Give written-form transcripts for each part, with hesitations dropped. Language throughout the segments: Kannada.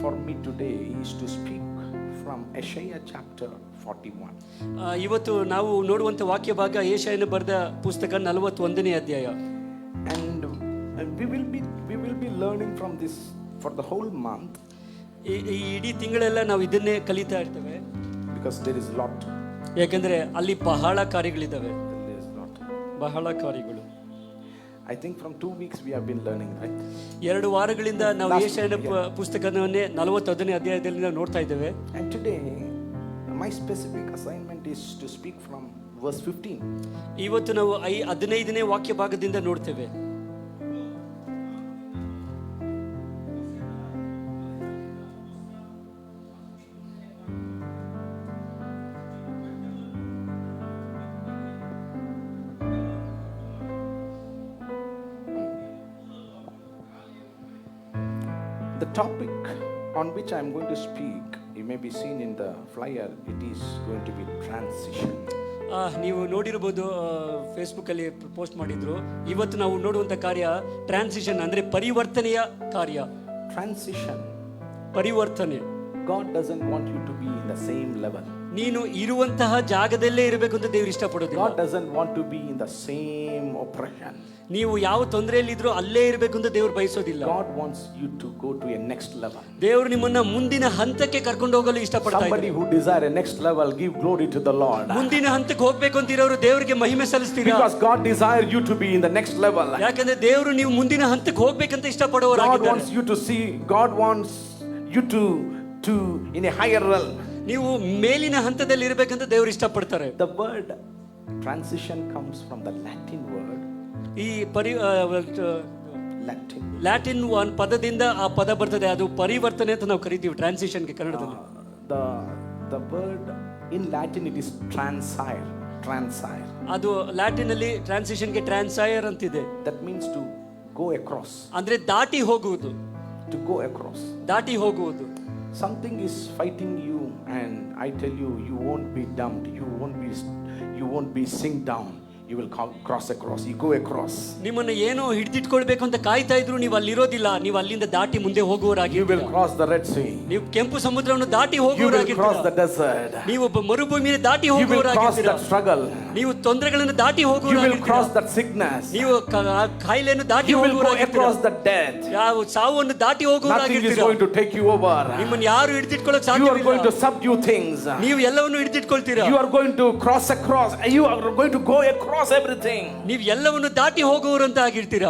for me today is to speak from Isaiah chapter 41. ಇವತ್ತು ನಾವು ನೋಡುವಂಥ ವಾಕ್ಯ ಭಾಗ ಯೆಶಾಯನ ಬರೆದ ಪುಸ್ತಕ 41ನೇ ಅಧ್ಯಾಯ. And we will be learning from this for the whole month. ಈ ಇಡೀ ತಿಂಗಳೆಲ್ಲ ನಾವು ಇದನ್ನೇ ಕಲಿತಾ ಇರ್ತೇವೆ. Because there is a lot. ಯಾಕಂದ್ರೆ ಅಲ್ಲಿ ಬಹಳ ಕಾರ್ಯಗಳಿದ್ದಾವೆ. There is a lot. ಬಹಳ ಕಾರ್ಯಗಳು. I think from 2 weeks we have been learning, right? 2 ವಾರಗಳಿಂದ ನಾವು ಯೆಶಾಯನ ಪುಸ್ತಕವನ್ನೇ 41ನೇ ಅಧ್ಯಾಯದಲ್ಲಿ ನಾವು ನೋಡ್ತಾ ಇದ್ದೇವೆ. And today my specific assignment is to speak from verse 15. ಇವತ್ತು ನಾವು 15ನೇ ವಾಕ್ಯ ಭಾಗದಿಂದ ನೋಡ್ತೇವೆ. The topic on which I am going to speak, you may be seen in the flyer, it is going to be transition. ನೀವು ನೋಡಿರ್ಬೋದು, ಫೇಸ್ಬುಕ್ಕಲ್ಲಿ ಪೋಸ್ಟ್ ಮಾಡಿದ್ರು. ಇವತ್ತು ನಾವು ನೋಡುವಂಥ ಕಾರ್ಯ ಟ್ರಾನ್ಸಿಷನ್, ಅಂದರೆ ಪರಿವರ್ತನೆಯ ಕಾರ್ಯ. Transition. ಪರಿವರ್ತನೆ. God doesn't want you to be in the same level. ನೀನು ಇರುವಂತಹ ಜಾಗದಲ್ಲೇ ಇರಬೇಕು ಅಂತ ದೇವರು ಇಷ್ಟಪಡೋದಿಲ್ಲ. God doesn't want to be in the same oppression. ನೀವು ಯಾವ ತೊಂದರೆಯಲ್ಲಿದ್ರೂ ಅಲ್ಲೇ ಇರಬೇಕು ಅಂತ ದೇವರು ಬಯಸೋದಿಲ್ಲ. God wants you to go to a next level. ದೇವರು ನಿಮ್ಮನ್ನ ಮುಂದಿನ ಹಂತಕ್ಕೆ ಕರ್ಕೊಂಡು ಹೋಗಲು ಇಷ್ಟಪಡ್ತಾ ಇದ್ದಾರೆ. Somebody who desire a next level, give glory to the Lord. ಮುಂದಿನ ಹಂತಕ್ಕೆ ಹೋಗಬೇಕು ಅಂತ ಇರೋರು ದೇವರಿಗೆ ಮಹಿಮೆ ಸಲ್ಲಿಸ್ತೀರಾ? Because God desire you to be in the next level. ಯಾಕಂದ್ರೆ ದೇವರು ನೀವು ಮುಂದಿನ ಹಂತಕ್ಕೆ ಹೋಗಬೇಕಂತ ಇಷ್ಟಪಡುವವರಾಗಿದ್ದಾರೆ. God wants you to see, God wants you to in a higher realm. ನೀವು ಮೇಲಿನ ಹಂತದಲ್ಲಿ ಇರಬೇಕಂತ ದೇವರು ಇಷ್ಟಪಡ್ತಾರೆ. The word transition comes from the Latin word. ಈ Latin. ಲ್ಯಾಟಿನ್ ಒಂದು ಪದದಿಂದ ಆ ಪದ ಬರ್ತದೆ, ಅದು ಪರಿವರ್ತನೆ ಅಂತ ನಾವು ಕರಿತೀವಿ ಟ್ರಾನ್ಸಿಷನ್ಗೆ ಕನ್ನಡದಲ್ಲಿ. The word in Latin it is transire. ಅದು ಲ್ಯಾಟಿನ್ ಅಲ್ಲಿ ಟ್ರಾನ್ಸಿಷನ್ಗೆ ಟ್ರಾನ್ಸೈರ್ ಅಂತಿದೆ. That means to go across. ಅಂದ್ರೆ ದಾಟಿ ಹೋಗುವುದು. To go across. ದಾಟಿ ಹೋಗುವುದು. Something is fighting you, and I tell you, you won't be dumped. You won't be sink down. You will cross across. You go across. ನಿಮ್ಮನ್ನ ಏನೋ ಹಿಡಿದಿಟ್ಕೊಳ್ಬೇಕು ಅಂತ ಕಾಯ್ತಾ ಇದ್ರು, ನೀವು ಅಲ್ಲಿರೋದಿಲ್ಲ. ನೀವು ಅಲ್ಲಿಂದ ದಾಟಿ ಮುಂದೆ ಹೋಗುವವರಾಗಿ. You will cross the Red Sea. ನೀವು ಕೆಂಪು ಸಮುದ್ರವನ್ನು ದಾಟಿ ಹೋಗುವವರಾಗಿ. You will cross the desert. ನೀವು ಮರುಭೂಮಿಯನ್ನು ದಾಟಿ ಹೋಗುವವರಾಗಿ. You will cross that struggle. ನೀವು ತೊಂದರೆಗಳನ್ನು ದಾಟಿ ಹೋಗುವವರಾಗಿ. You will cross that sickness. ನೀವು ಕಾಯಿಲೆಯನ್ನು ದಾಟಿ ಹೋಗುವವರಾಗಿ. You will go across the death. ಯಾವ ಸಾವನ್ನು ದಾಟಿ ಹೋಗುವವರಾಗಿ. Nothing is going to take you over. ನಿಮ್ಮನ್ನು ಯಾರು ಹಿಡಿದಿಟ್ಕೊಳ್ಳೋಕೆ ಸಾಧ್ಯವಿಲ್ಲ. You are going to subdue things. ನೀವು ಎಲ್ಲವನ್ನೂ ಹಿಡಿದಿಟ್ಕೊಳ್ತೀರಾ. You are going to cross across. You are going to go across everything. ನೀವು ಎಲ್ಲವನ್ನು ದಾಟಿ ಹೋಗುವವರು ಅಂತ ಆಗಿರ್ತೀರಾ.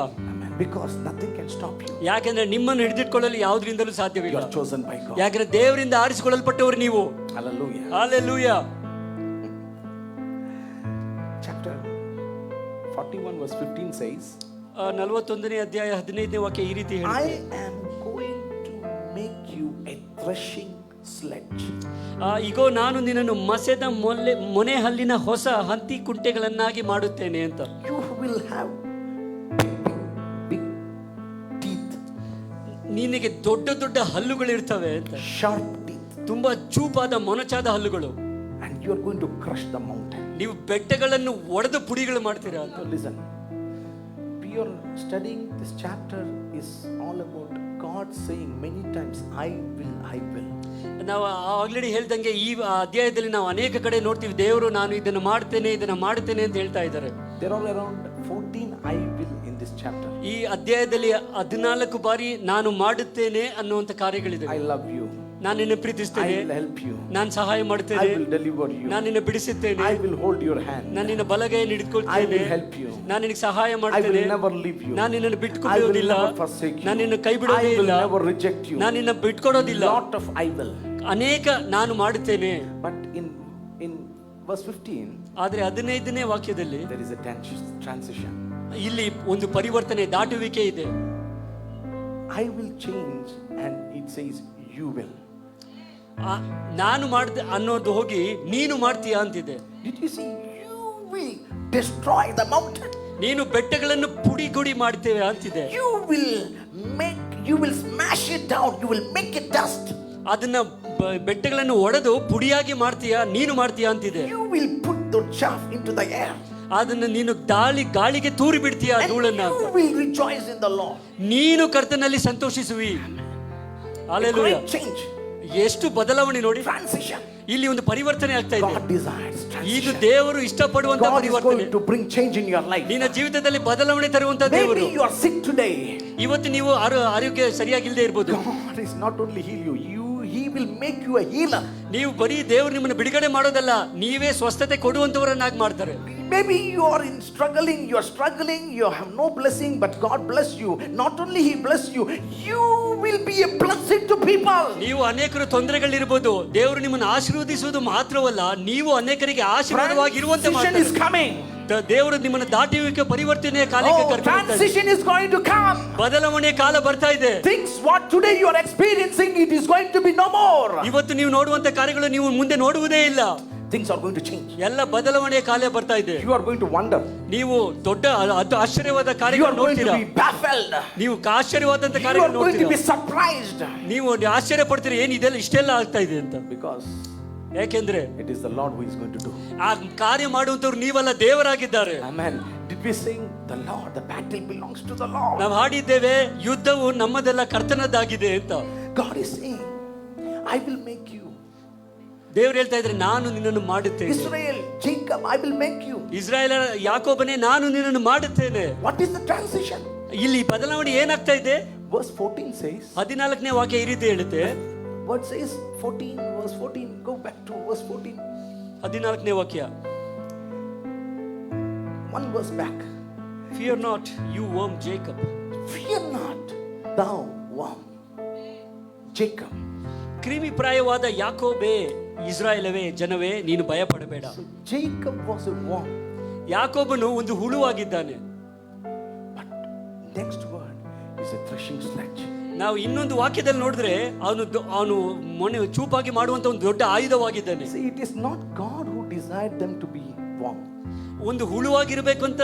Because nothing can stop you. ಯಾಕಂದ್ರೆ ನಿಮ್ಮನ್ನು ಹಿಡಿದಿಟ್ಕೊಳ್ಳಲು ಯಾವುದರಿಂದಲೂ ಸಾಧ್ಯವಿಲ್ಲ. You are chosen by God. ಯಾಕಂದ್ರೆ ದೇವರಿಂದ ಆರಿಸಿಕೊಳ್ಳಲ್ಪಟ್ಟವರು ನೀವು. Hallelujah. Hallelujah. Chapter 41 verse 15 says, 41ನೇ ಅಧ್ಯಾಯ 15ನೇ ವಾಕ್ಯ ಈ ರೀತಿ ಹೇಳುತ್ತೆ. I am going to make you a threshing sledge. ಇಗೋ ನಾನು ನಿನ್ನನ್ನು ಮಸೆದ ಮೊನೆ ಹಲ್ಲಿನ ಹೊಸ ಹಂತಿ ಕುಂಟೆಗಳನ್ನಾಗಿ ಮಾಡುತ್ತೇನೆ ಅಂತ. You will have big teeth. ನಿನಗೆ ದೊಡ್ಡ ದೊಡ್ಡ ಹಲ್ಲುಗಳಿರ್ತವೆ ಅಂತ. Sharp teeth. ತುಂಬಾ ಚೂಪಾದ ಮೊನಚಾದ ಹಲ್ಲುಗಳು. And you are going to crush the mountain. ನೀವು ಬೆಟ್ಟಗಳನ್ನು ಒಡೆದು ಪುಡಿಗಳು ಮಾಡ್ತೀರಾ ಅಂತ. Listen. We are studying this chapter is all about God saying many times, I will. ನಾವು ಆಲ್ರೆಡಿ ಹೇಳ್ದಂಗೆ ಈ ಅಧ್ಯಾಯದಲ್ಲಿ ನಾವು ಅನೇಕ ಕಡೆ ನೋಡ್ತೀವಿ, ದೇವರು ನಾನು ಇದನ್ನು ಮಾಡ್ತೇನೆ ಅಂತ ಹೇಳ್ತಾ ಇದ್ದಾರೆ. There are around 14 I will in this chapter. ಈ ಅಧ್ಯಾಯದಲ್ಲಿ 14 ಬಾರಿ ನಾನು ಮಾಡುತ್ತೇನೆ ಅನ್ನುವಂತ ಕಾರ್ಯಗಳಿದೆ. I love you. ನಾನು ನಿನ್ನ ಪ್ರೀತಿಸ್ತೇನೆ. I will help you. ನಾನು ಸಹಾಯ ಮಾಡುತ್ತೇನೆ. I will deliver you. ನಾನು ನಿನ್ನ ಬಿಡಿಸುತ್ತೇನೆ. I will hold your hand. ನಾನು ನಿನ್ನ ಬಲಗೈಯನ್ನು ಹಿಡಿದುಕೊಳ್ಳುತ್ತೇನೆ. I will help you. ನಾನು ನಿನಗೆ ಸಹಾಯ I ಮಾಡುತ್ತೇನೆ. will never leave you. ನಾನು ನಿನ್ನನ್ನು ಬಿಟ್ಟುಕೊಡೋದಿಲ್ಲ. I will never forsake you. ನಾನು ನಿನ್ನ ಕೈ ಬಿಡೋದಿಲ್ಲ. I will never reject you. ನಾನು ನಿನ್ನ ಬಿಟ್ಟುಕೊಡೋದಿಲ್ಲ. Lot of I will. ಅನೇಕ ನಾನು ಮಾಡುತ್ತೇನೆ. But in verse 15 ಆದರೆ 15ನೇ ವಾಕ್ಯದಲ್ಲಿ there is a transition. ಇಲ್ಲಿ ಒಂದು ಪರಿವರ್ತನೆ, ದಾಟುವಿಕೆ ಇದೆ. I will change and it says you will. ನಾನು ಮಾಡ್ದೆ ಅನ್ನೋದು ಹೋಗಿ ನೀನು ಮಾಡ್ತೀಯಾ ಅಂತಿದೆ. Did you see? You will destroy the mountain. ನೀನು ಬೆಟ್ಟಗಳನ್ನು ಪುಡಿಗುಡಿ ಮಾಡ್ತೇವೆ ಅಂತಿದೆ. You will smash it down. You will make it dust. ಅದನ್ನ ಬೆಟ್ಟಗಳನ್ನು ಒಡೆದು ಪುಡಿಯಾಗಿ ಮಾಡ್ತೀಯಾ, ನೀನು ಮಾಡ್ತೀಯಾ ಅಂತಿದೆ. You will put the chaff into the air. ಅದನ್ನ ನೀನು ಗಾಳಿಗೆ ತೂರಿ ಬಿಡ್ತೀಯಾ ಧೂಳನ್ನ. You will rejoice in the Lord. ನೀನು ಕರ್ತನಲ್ಲಿ ಸಂತೋಷಿಸುವಿ. A Hallelujah. great change. ಎಷ್ಟು ಬದಲಾವಣೆ ನೋಡಿ, Transition. ಇಲ್ಲಿ ಒಂದು ಪರಿವರ್ತನೆ ಆಗ್ತಾ ಇದೆ. God desires ಇದು transition. ದೇವರು ಇಷ್ಟಪಡುವಂತ God is ಪರಿವರ್ತನೆ. going to bring change in your life. ನಿನ್ನ ಜೀವಿತದಲ್ಲಿ ಬದಲಾವಣೆ ತರುವಂತ ದೇವರು. Maybe you are sick today. ಇವತ್ತು ನೀವು ಆರೋಗ್ಯ ಸರಿಯಾಗಿಲ್ಲದೆ ಇರ್ಬೋದು. God is not only heal you, He will make you a healer. ನೀವು ಬರೀ ದೇವರು ನಿಮ್ಮನ್ನು ಬಿಡುಗಡೆ ಮಾಡೋದಲ್ಲ, ನೀವೇ ಸ್ವಸ್ಥತೆ ಕೊಡುವಂತವರನ್ನಾಗಿ ಮಾಡ್ತಾರೆ. Maybe you are struggling, you have no blessing, but God bless you. Not only He bless you, you will be a blessing to people. ನೀವು ಅನೇಕರು ತೊಂದರೆಗಳಿರ್ಬೋದು, ದೇವರು ನಿಮ್ಮನ್ನು ಆಶೀರ್ವದಿಸುವುದು ಮಾತ್ರವಲ್ಲ, ನೀವು ಅನೇಕರಿಗೆ ಆಶೀರ್ವಾದವಾಗಿರುವಂತೆ Transition is ಮಾಡ್ತಾರೆ. coming. ದೇವರು ನಿಮ್ಮನ್ನು ದಾಟುವಿಕೆ ಪರಿವರ್ತನೆಯ ಕಾಲಕ್ಕೆ Oh, ಕರೆದೊಯ್ಯುತ್ತಾರೆ. transition is going to come. ಬದಲಾವಣೆಯ ಕಾಲ ಬರ್ತಾ ಇದೆ. Things what today you are experiencing, it is going to be no more. ಇವತ್ತು ನೀವು ನೋಡುವಂತ ಕಾರ್ಯಗಳು ನೀವು ಮುಂದೆ ನೋಡುವುದೇ ಇಲ್ಲ. Things are going to change. ಎಲ್ಲ ಬದಲಾವಣೆಯ ಕಾಲ ಬರ್ತಾ ಇದೆ. You are going to wonder. ನೀವು ದೊಡ್ಡ ಆಶ್ಚರ್ಯವಾದ You ಕಾರ್ಯಗಳು are going to ನೋಡ್ತೀರಾ. be baffled. ನೀವು ಆಶ್ಚರ್ಯವಾದಂತ You are ಕಾರ್ಯಗಳು going to be ನೋಡ್ತೀರಾ. surprised. ನೀವು ಆಶ್ಚರ್ಯ ಪಡ್ತೀರಿ, ಏನ್ ಇದೆಲ್ಲ ಇಷ್ಟೆಲ್ಲ ಆಗ್ತಾ ಇದೆ ಅಂತ. Because ಯಾಕೆಂದ್ರೆ it is the Lord who is going to do. ಆ ಕಾರ್ಯ ಮಾಡುವಂತವ್ರು ನೀವಲ್ಲ, ದೇವರಾಗಿದ್ದಾರೆ. Amen. Did we sing the Lord? The battle belongs to the Lord. ನಾವು ಹಾಡಿದ್ದೇವೆ, ಯುದ್ಧವು ನಮ್ಮದೆಲ್ಲ ಕರ್ತನದ್ದಾಗಿದೆ ಅಂತ. God is saying, I will make you. ದೇವರು ಹೇಳ್ತಾ ಇದ್ರೆ, ನಾನು ನಿನ್ನನ್ನು ಮಾಡುತ್ತೇನೆ. Israel, Jacob, I will make you. ಇಸ್ರಾಯೇಲ ಯಾಕೋಬನೇ, ನಾನು ನಿನ್ನನ್ನು ಮಾಡುತ್ತೇನೆ. What is the transition? ಇಲ್ಲಿ ಬದಲಾವಣೆ ಏನಾಗ್ತಾ ಇದೆ? Verse 14 says, 14ನೇ ವಾಕ್ಯ ಈ ರೀತಿ ಹೇಳುತ್ತೆ. what says 14, verse 14, go back to verse 14. 14ನೇ ವಾಕ್ಯ. One verse back. Fear not, you worm Jacob. Fear not, thou worm Jacob. ಕ್ರಿಮಿ ಪ್ರಾಯವಾದ ಯಾಕೋಬೇ, ಇಸ್ರಾಯೇಲವೇ, ಜನವೇ, ನೀನು ಭಯ ಪಡಬೇಡ. So Jacob was a worm. ಯಾಕೋಬನು ಒಂದು ಹುಳುವಾಗಿದ್ದಾನೆ. But next word is a threshing sledge. ನಾವು ಇನ್ನೊಂದು ವಾಕ್ಯದಲ್ಲಿ ನೋಡಿದ್ರೆ ಅವನು ಮೊನೆ ಚೂಪಾಗಿ ಮಾಡುವಂತ ಒಂದು ದೊಡ್ಡ ಆಯುಧವಾಗಿದ್ದಾನೆ. See, it is not God who desired them to be worm. ಒಂದು ಹುಳುವಾಗಿರ್ಬೇಕು ಅಂತ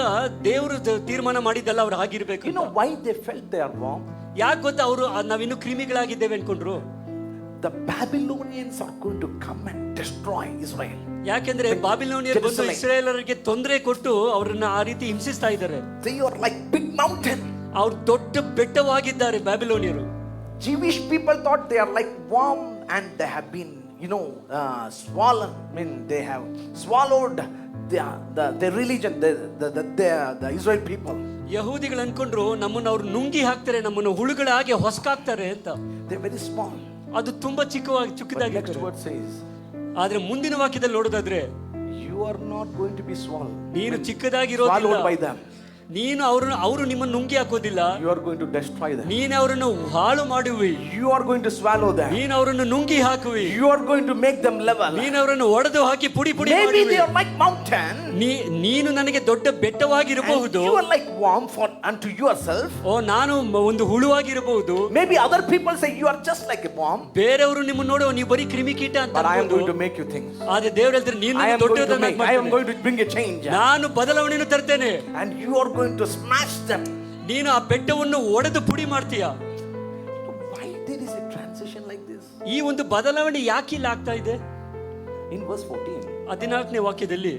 ದೇವರು ತೀರ್ಮಾನ ಮಾಡಿದ್ದಲ್ಲ, ಅವ್ರು ಆಗಿರ್ಬೇಕು. You know why they felt they are worm? ಯಾಕೆ ಗೊತ್ತಾ, ಅವರು ನಾವಿನ್ನು ಕ್ರಿಮಿಗಳಾಗಿದ್ದೇವೆ ಅನ್ಕೊಂಡ್ರು. The Babylonians are going to come and destroy Israel. ಯಾಕೆಂದ್ರೆ ಬಾಬಿಲೋನಿಯರು ಬಂದು ಇಸ್ರಾಯೇಲರಿಗೆ ತೊಂದರೆ ಕೊಟ್ಟು ಅವರನ್ನ ಆ ರೀತಿ ಹಿಂಸಿಸ್ತಾ ಇದ್ದಾರೆ. They are like big mountain. ಅವ್ರು ದೊಡ್ಡ ಬೆಟ್ಟವಾಗಿದ್ದಾರೆ ಬ್ಯಾಬಿಲೋನಿಯರು. Jewish people thought they are like worm and they have been, swollen. I mean, they have swallowed the religion, the Israel people. ಯಹೂದಿಗಳು ಅನ್ಕೊಂಡ್ರು, ನಮ್ಮನ್ನು ಅವ್ರು ನುಂಗಿ ಹಾಕ್ತಾರೆ, ನಮ್ಮನ್ನು ಹುಳುಗಳಾಗಿ ಹೊಸಕಾಕ್ತಾರೆ ಅಂತ. They are very small. ಅದು ತುಂಬಾ ಚಿಕ್ಕದಾಗಿ. Next word says, ಆದ್ರೆ ಮುಂದಿನ ವಾಕ್ಯದಲ್ಲಿ ನೋಡೋದಾದ್ರೆ, you are not going to be swallowed. ನೀನು Swallowed ಚಿಕ್ಕದಾಗಿರೋದಿಲ್ಲ. by them. ನೀನು ಅವರು ನಿಮ್ಮನ್ನು ನುಂಗಿ ಹಾಕೋದಿಲ್ಲ. You are going to destroy them. ನೀನು ಅವರನ್ನು ಹಾಳು ಮಾಡುವಿ. You are going to swallow them. ನೀನು ಅವರನ್ನು ನುಂಗಿ ಹಾಕುವಿ. You are going to make them level. ನೀನು ಅವರನ್ನು ಒಡೆದು ಹಾಕಿ ಪುಡಿ Maybe ಮಾಡುವಿ. they are like mountain. ನೀನು ನನಗೆ ದೊಡ್ಡ ಬೆಟ್ಟವಾಗಿರಬಹುದು. You are like worm unto yourself. ನಾನು ಒಂದು ಹುಳುವಾಗಿರಬಹುದು. Maybe other people say you are just like a worm. ಬೇರೆಯವರು ನಿಮ್ಮನ್ನು ನೋಡುವ ನೀವು ಬರೀ ಕ್ರಿಮಿಕೀಟ ಅಂತ. But I am going to make you things. ಆದ್ರೆ ದೇವರು ಹೇಳ್ತಾರೆ, ನೀನು I am ದೊಡ್ಡದನ್ನಾಗಿ going to bring a change. ನಾನು ಬದಲಾವಣೆಯನ್ನು ತರ್ತೇನೆ. And you are going to smash them. ನೀನು ಆ ಬೆಟ್ಟವನ್ನು ಒಡೆದು ಪುಡಿ ಮಾಡ್ತೀಯ. Why there is a transition like this? ಈ ಒಂದು ಬದಲಾವಣೆ ಯಾಕೆ ಇಲ್ಲಿ ಆಗ್ತಾ ಇದೆ? In verse 14, 14ನೇ ವಾಕ್ಯದಲ್ಲಿ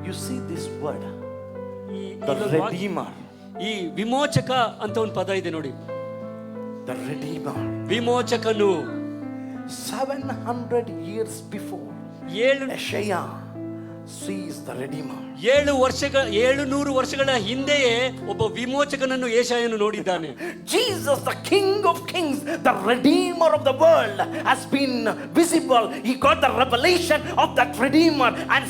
you see this word, ಈ the Redeemer. ಈ ವಿಮೋಚಕ ಅಂತ ಒಂದು ಪದ ಇದೆ ನೋಡಿ. The Redeemer. ವಿಮೋಚಕನು. 700 years before, 700 Isaiah sees the Redeemer. 700 ವರ್ಷಗಳ ಹಿಂದೆಯೇ ಒಬ್ಬ ವಿಮೋಚಕನನ್ನು ಯೆಶಾಯನು ನೋಡಿದ್ದಾನೆ. Jesus, the King of Kings, the Redeemer of the world, has been visible. He got the revelation of that Redeemer, and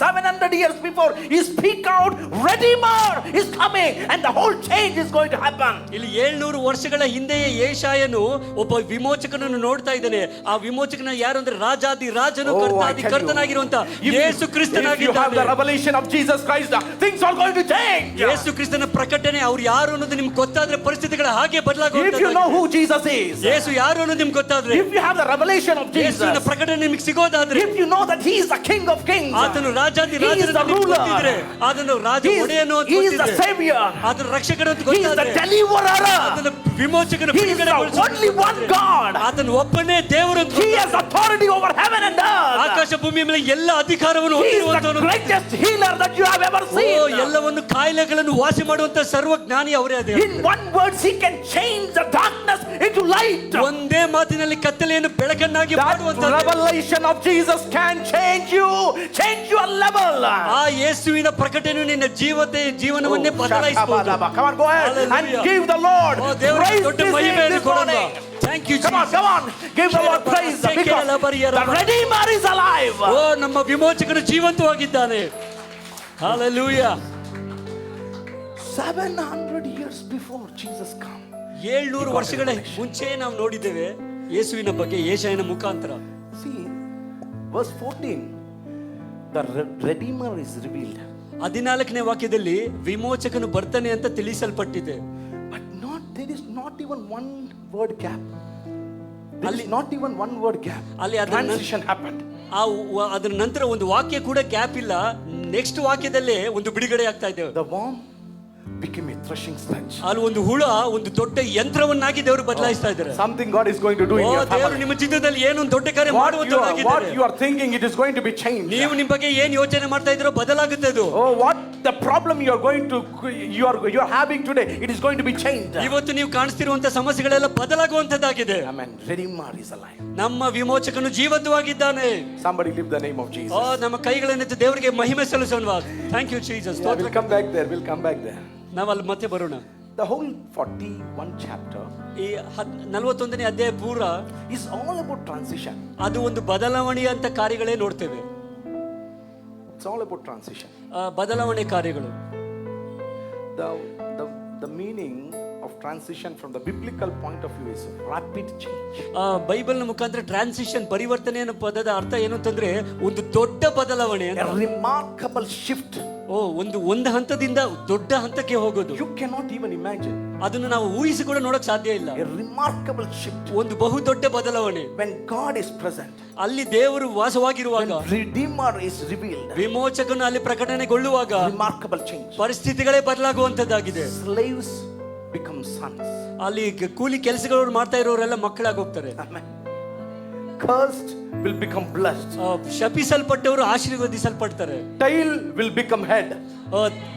700 years before, he speak out, Redeemer is coming, and the whole change is going to happen. ಇಲ್ಲಿ 700 ವರ್ಷಗಳ ಹಿಂದೆಯೇ ಯೆಶಾಯನು ಒಬ್ಬ ವಿಮೋಚಕನನ್ನು ನೋಡ್ತಾ ಇದ್ದಾನೆ. ಆ ವಿಮೋಚಕನ ಯಾರು ಅಂದ್ರೆ ರಾಜಾದಿ ರಾಜನು, ಕರ್ತಾದಿ ಕರ್ತನಾಗಿರುವಂತ ಯೇಸು ಕ್ರಿಸ್ತನಾಗಿದ್ದಾನೆ. Of Jesus Christ, things are going to change. ಯೇಸು ಕ್ರಿಸ್ತನ ಪ್ರಕಟಣೆ ಅವರು ಯಾರು ಅನ್ನೋದು ನಿಮ್ಗೆ ಗೊತ್ತಾದ್ರೆ ಪರಿಸ್ಥಿತಿಗಳು ಹಾಗೆ ಬದಲಾಗುತ್ತೆ. If you know who Jesus is, ಯೇಸು ಯಾರು ಅನ್ನೋದು ನಿಮ್ಗೆ ಗೊತ್ತಾದ್ರೆ, if you have the revelation of Jesus, ಯೇಸುವಿನ ಪ್ರಕಟಣೆ ನಿಮಗೆ ಸಿಗೋದಾದ್ರೆ, if you know that he is the King of Kings, ಆತನು ರಾಜಾದಿ he is the ruler, ಆತನು ರಾಜ ಒಡೆಯನು ಅಂತ he is the ಗೊತ್ತಿದ್ರೆ, savior, ಆತನು ರಕ್ಷಕನು ಅಂತ he is the ಗೊತ್ತಾದ್ರೆ, deliverer, ಆತನು ವಿಮೋಚಕನ He is the only one God. ಆತನು ಒಬ್ಬನೇ ದೇವರು ಅಂತ He has authority over heaven and earth. ಆಕಾಶ ಭೂಮಿಯ ಮೇಲೆ ಎಲ್ಲ ಅಧಿಕಾರವನ್ನು He is the ಹೊಂದಿರುವಂತವನು. greatest healer that you have ever O, seen. ಎಲ್ಲವನ್ನು ಕಾಯಿಲೆಗಳನ್ನು ವಾಸಿ ಮಾಡುವಂತ ಸರ್ವಜ್ಞಾನಿ ಅವರೇ ಅದೇ. In one word, He can change the darkness into light. ಒಂದೇ ಮಾತಿನಲ್ಲಿ ಕತ್ತಲೆಯನ್ನು ಬೆಳಕನ್ನಾಗಿ That ಮಾಡುವಂತ revelation of Jesus can change you, change your level. ಆ ಯೇಸುವಿನ ಪ್ರಕಟಣೆಯು ನಿನ್ನ ಜೀವನವನ್ನೇ ಬದಲಾಯಿಸಬಹುದು. Come on, go ahead and give the Lord praise this morning. Thank you, Come on, give the Lord praise because the Redeemer is alive. ಓ, ನಮ್ಮ ವಿಮೋಚಕನು ಜೀವಂತವಾಗಿದ್ದಾನೆ. Hallelujah. 700 years before Jesus come. 700 ವರ್ಷಗಳ ಮುಂಚೆ ನಾವು ನೋಡಿದ್ದೇವೆ ಯೇಸುವಿನ ಬಗ್ಗೆ ಯೆಶಾಯನ ಮುಖಾಂತರ. See, verse 14, the Redeemer is revealed. 14ನೇ ವಾಕ್ಯದಲ್ಲಿ ವಿಮೋಚಕನು ಬರ್ತಾನೆ ಅಂತ ತಿಳಿಸಲ್ಪಟ್ಟಿದೆ. But there is not even one word gap. There is not even one word gap. ಅಲ್ಲಿ Transition happened. ಅದರ ನಂತರ ಒಂದು ವಾಕ್ಯ ಕೂಡ ಗ್ಯಾಪ್ ಇಲ್ಲ. ನೆಕ್ಸ್ಟ್ ವಾಕ್ಯದಲ್ಲೇ ಒಂದು ಬಿಡುಗಡೆ ಆಗ್ತಾ ಇದೆ. The worm became a threshing sledge. ಅಲ್ಲಿ ಒಂದು ಹುಳ ಒಂದು ದೊಡ್ಡ ಯಂತ್ರವನ್ನಾಗಿ ದೇವರು ಬದಲಾಯಿಸ್ತಾ ಇದ್ದಾರೆ. Something God is going to do in your family. ದೇವರು ನಿಮ್ಮ ಜೀವಿತದಲ್ಲಿ ಏನೋ ಒಂದು ದೊಡ್ಡ ಕಾರ್ಯ ಮಾಡುವಂತದ್ದಾಗಿದೆ. What you are thinking, it is going to be changed. ನೀವು ನಿಮ್ಮ ಬಗ್ಗೆ ಏನು ಯೋಚನೆ ಮಾಡ್ತಾ ಇದ್ದೀರೋ ಬದಲಾಗುತ್ತೆ ಅದು. Oh, what the problem you are having today, it is going to be changed. ಇವತ್ತು ನೀವು ಕಾಣಿಸ್ತಿರುವಂತ ಸಮಸ್ಯೆಗಳೆಲ್ಲ ಬದಲಾಗುವಂತದ್ದಾಗಿದೆ. Amen. Redeemer is alive. ನಮ್ಮ ವಿಮೋಚಕನು ಜೀವಂತವಾಗಿದ್ದಾನೆ. Somebody lift the name of Jesus. ನಮ್ಮ ಕೈಗಳನ್ನೆತ್ತಿ ದೇವರಿಗೆ ಮಹಿಮೆ ಸಲ್ಲಿಸೋಣ. Thank you Jesus. We'll come back there. We'll come back there. ನಾವು ಅಲ್ಲಿ ಮತ್ತೆ ಬರೋಣ. The whole 41 chapter ಈ 41ನೇ ಅಧ್ಯಾಯ ಪೂರ is all about transition. ಅದು ಒಂದು ಬದಲಾವಣೆ ಅಂತ ಕಾರ್ಯಗಳೇ ನೋಡ್ತೇವೆ. It's all about transition. ಬದಲಾವಣೆ ಕಾರ್ಯಗಳು. The meaning of transition from the biblical point of view is rapid change. ಬೈಬಲ್ನ ಮುಖಾಂತರ ಟ್ರಾನ್ಸಿಷನ್ ಪರಿವರ್ತನೆ ಅನ್ನೋ ಪದದ ಅರ್ಥ ಏನು ಅಂತಂದ್ರೆ ಒಂದು ದೊಡ್ಡ ಬದಲಾವಣೆ. A remarkable shift. ಒಂದು ಹಂತದಿಂದ ದೊಡ್ಡ ಹಂತಕ್ಕೆ ಹೋಗೋದು. You cannot even imagine. ಅದನ್ನು ನಾವು ಊಹಿಸಿ ಕೂಡ ನೋಡಕ್ ಸಾಧ್ಯ ಇಲ್ಲ. A remarkable shift. ಒಂದು ಬಹುದೊಡ್ಡ ಬದಲಾವಣೆ. When God is present. ಅಲ್ಲಿ ದೇವರು ವಾಸವಾಗಿರುವಾಗ. When Redeemer is revealed. ವಿಮೋಚಕನು ಅಲ್ಲಿ ಪ್ರಕಟಣೆಗೊಳ್ಳುವಾಗ. Remarkable change. ಪರಿಸ್ಥಿತಿಗಳೇ ಬದಲಾಗುವಂತದ್ದಾಗಿದೆ. Slaves become sons. ಅಲ್ಲಿ ಕೂಲಿ ಕೆಲಸಗಳು ಮಾಡ್ತಾ ಇರೋರೆಲ್ಲ ಮಕ್ಕಳಾಗಿ ಹೋಗ್ತಾರೆ. Amen. Cursed will become blessed. ಶಪಿಸಲ್ಪಟ್ಟವರು ಆಶೀರ್ವದಿಸಲ್ಪಡ್ತಾರೆ. Tail will become head.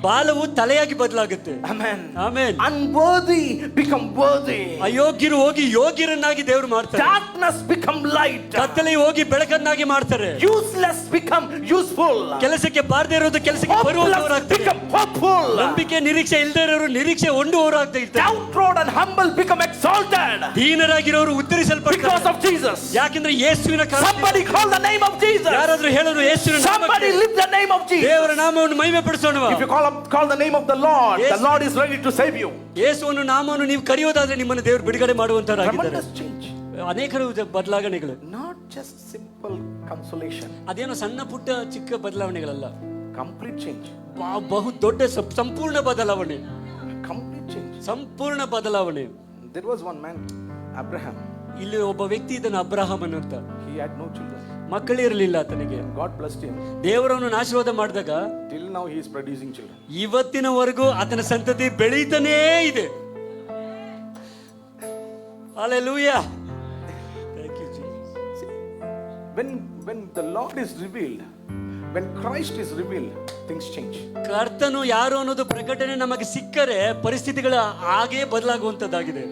ಬಾಲವು ತಲೆಯಾಗಿ ಬದಲಾಗುತ್ತೆ. Amen. Amen. Unworthy become worthy. ಅಯೋಗ್ಯರು ಹೋಗಿ ಯೋಗ್ಯರನ್ನಾಗಿ ದೇವರು ಮಾಡ್ತಾರೆ. Darkness become light. ಕತ್ತಲೆ ಹೋಗಿ ಬೆಳಕನ್ನಾಗಿ ಮಾಡ್ತಾರೆ. Useless become useful. ಕೆಲಸಕ್ಕೆ ಬಾರದೇ ಇರೋದು ಕೆಲಸಕ್ಕೆ ಬರುವವರಾಗ್ತಾರೆ. Become hopeful. ನಂಬಿಕೆ ನಿರೀಕ್ಷೆ ಇಲ್ಲದೆ ಇರೋರು ನಿರೀಕ್ಷೆ ಹೊಂದುವವರಾಗ್ತಾ ಇರ್ತಾರೆ. Downtrodden and humble become exalted. ದೀನರಾಗಿರೋರು ಉತ್ತರಿಸಲ್ಪಡ್ತಾರೆ. Because of Jesus. ಯಾಕಂದ್ರೆ ಯೇಸುವಿನ ಕಾರಣ. Somebody call the name of Jesus. ಯಾರಾದ್ರೂ ಹೇಳೋರು ಯೇಸುವಿನ ನಾಮಕ್ಕೆ. Somebody lift the name of Jesus. ದೇವರ ನಾಮವನ್ನು ಮಹಿಮೆ ಪಡಿಸೋಣ. If you call the name of the Lord, the Lord is ready to save you. ಯೇಸುವನ್ನು ನಾಮವನ್ನು ನೀವು ಕರೆಯೋದಾದ್ರೆ ನಿಮ್ಮನ್ನು ದೇವರು ಬಿಡುಗಡೆ ಮಾಡುವಂತರಾಗಿದ್ದಾರೆ. Tremendous change. ಅನೇಕರು ಬದಲಾವಣೆಗಳು. Not just simple consolation. ಅದೇನೋ ಸಣ್ಣ ಪುಟ್ಟ ಚಿಕ್ಕ ಬದಲಾವಣೆಗಳಲ್ಲ. Complete change. ಬಹು ದೊಡ್ಡ ಸಂಪೂರ್ಣ ಬದಲಾವಣೆ. Complete change. ಸಂಪೂರ್ಣ ಬದಲಾವಣೆ. There was one man, Abraham. ಇಲ್ಲಿ ಒಬ್ಬ ವ್ಯಕ್ತಿ ಇದ್ದಾನೆ ಅಬ್ರಹಾಮನ್ ಅಂತ. He had no children. ಮಕ್ಕಳಿರಲಿಲ್ಲ ಆತನಿಗೆ. God blessed him. ದೇವರನ್ನು ಆಶೀರ್ವಾದ ಮಾಡಿದಾಗ Till now he is producing children. ಇವತ್ತಿನವರೆಗೂ ಆತನ ಸಂತತಿ ಬೆಳೀತಾನೇ ಇದೆ. Hallelujah. Thank you Jesus. When the Lord is revealed, when Christ is revealed, things change. ಕರ್ತನು ಯಾರು ಅನ್ನೋದು ಪ್ರಕಟಣೆ ನಮಗೆ ಸಿಕ್ಕರೆ ಪರಿಸ್ಥಿತಿಗಳು ಹಾಗೇ ಬದಲಾಗುವಂತದ್ದಾಗಿದೆ.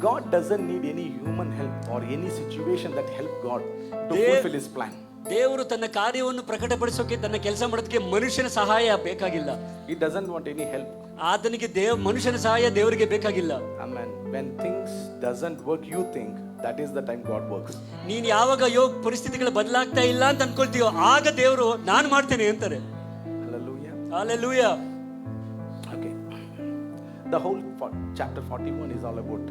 God doesn't need any human help or any situation that help God to fulfill his plan. ದೇವರು ತನ್ನ ಕಾರ್ಯವನ್ನು ಪ್ರಕಟಪಡಿಸೋಕೆ ತನ್ನ ಕೆಲಸ ಮಾಡೋದಕ್ಕೆ ಮನುಷ್ಯನ ಸಹಾಯ ಬೇಕಾಗಿಲ್ಲ. He doesn't want any help. ಆತನಿಗೆ ಮನುಷ್ಯನ ಸಹಾಯ ದೇವರಿಗೆ ಬೇಕಾಗಿಲ್ಲ. Amen. When things doesn't work, you think that is the time God works. ನೀನು ಯಾವಾಗ ಪರಿಸ್ಥಿತಿಗಳು ಬದಲಾಗ್ತಾ ಇಲ್ಲ ಅಂತ ಅನ್ಕೊಳ್ತೀಯೋ ಆಗ ದೇವರು ನಾನು ಮಾಡ್ತೇನೆ ಅಂತಾರೆ. Hallelujah. Hallelujah. Okay. The whole chapter 41 is all about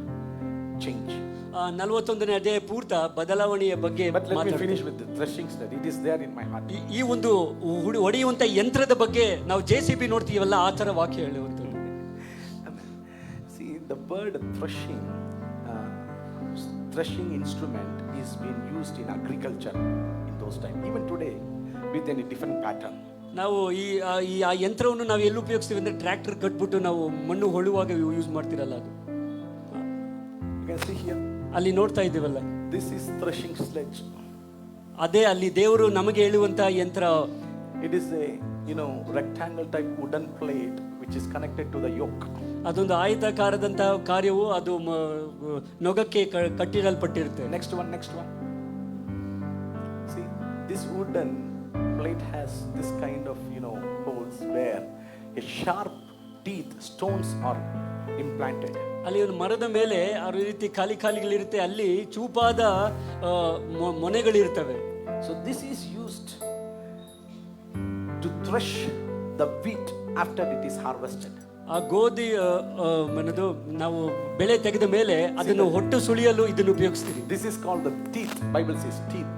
change. 41ನೇ ಅಧ್ಯಾಯ ಪೂರ್ತ ಬದಲಾವಣೆಯ ಬಗ್ಗೆ. But let me finish with the threshing study. It is there in my heart. ಈ ಒಂದು ಹೊಡೆಯುವಂತ ಯಂತ್ರದ ಬಗ್ಗೆ ನಾವು JCB ನೋಡ್ತೀವಲ್ಲ ಆ ತರ ವಾಕ್ಯ ಹೇಳುವಂತ. See, the word threshing instrument is being used in agriculture in those times. Even today with any different pattern. ನಾವು ಈ ಯಂತ್ರವನ್ನು ನಾವು ಎಲ್ಲಿ ಉಪಯೋಗಿಸ್ತೀವಿ ಅಂದ್ರೆ ಟ್ರ್ಯಾಕ್ಟರ್ ಕಟ್ಬಿಟ್ಟು ನಾವು ಮಣ್ಣು ಹೊಳುವಾಗ ಯೂಸ್ ಮಾಡ್ತಿರಲ್ಲ ಅದು. can see here. ಅಲ್ಲಿ ನೋಡ್ತಾ ಇದ್ದೀವಲ್ಲ, This is threshing sledge. ಅದೇ ಅಲ್ಲಿ ದೇವರು ನಮಗೆ ಹೇಳುವಂತ ಯಂತ್ರ. It is a rectangle type wooden plate which is connected to the yoke. ಅದೊಂದು ಆಯತಾಕಾರದಂತ ಕಾರ್ಯವು ಅದು ನೊಗಕ್ಕೆ ಕಟ್ಟಿರಲ್ಪಟ್ಟಿರುತ್ತೆ. Next one. See, this wooden plate has this kind of holes where a sharp teeth stones are implanted. ಅಲ್ಲಿ ಒಂದು ಮರದ ಮೇಲೆ ಆ ರೀತಿ ಖಾಲಿಗಳಿರುತ್ತೆ, ಅಲ್ಲಿ ಚೂಪಾದ ಮೊನೆಗಳಿರ್ತವೆ. So this is used to thresh the wheat after it is harvested. ಆ ಗೋಧಿ ನಾವು ಬೆಳೆ ತೆಗೆದ ಮೇಲೆ ಅದನ್ನು ಹೊಟ್ಟು ಸುಳಿಯಲು ಇದನ್ನು ಉಪಯೋಗಿಸ್ತೀವಿ. This is called the teeth. Bible says teeth.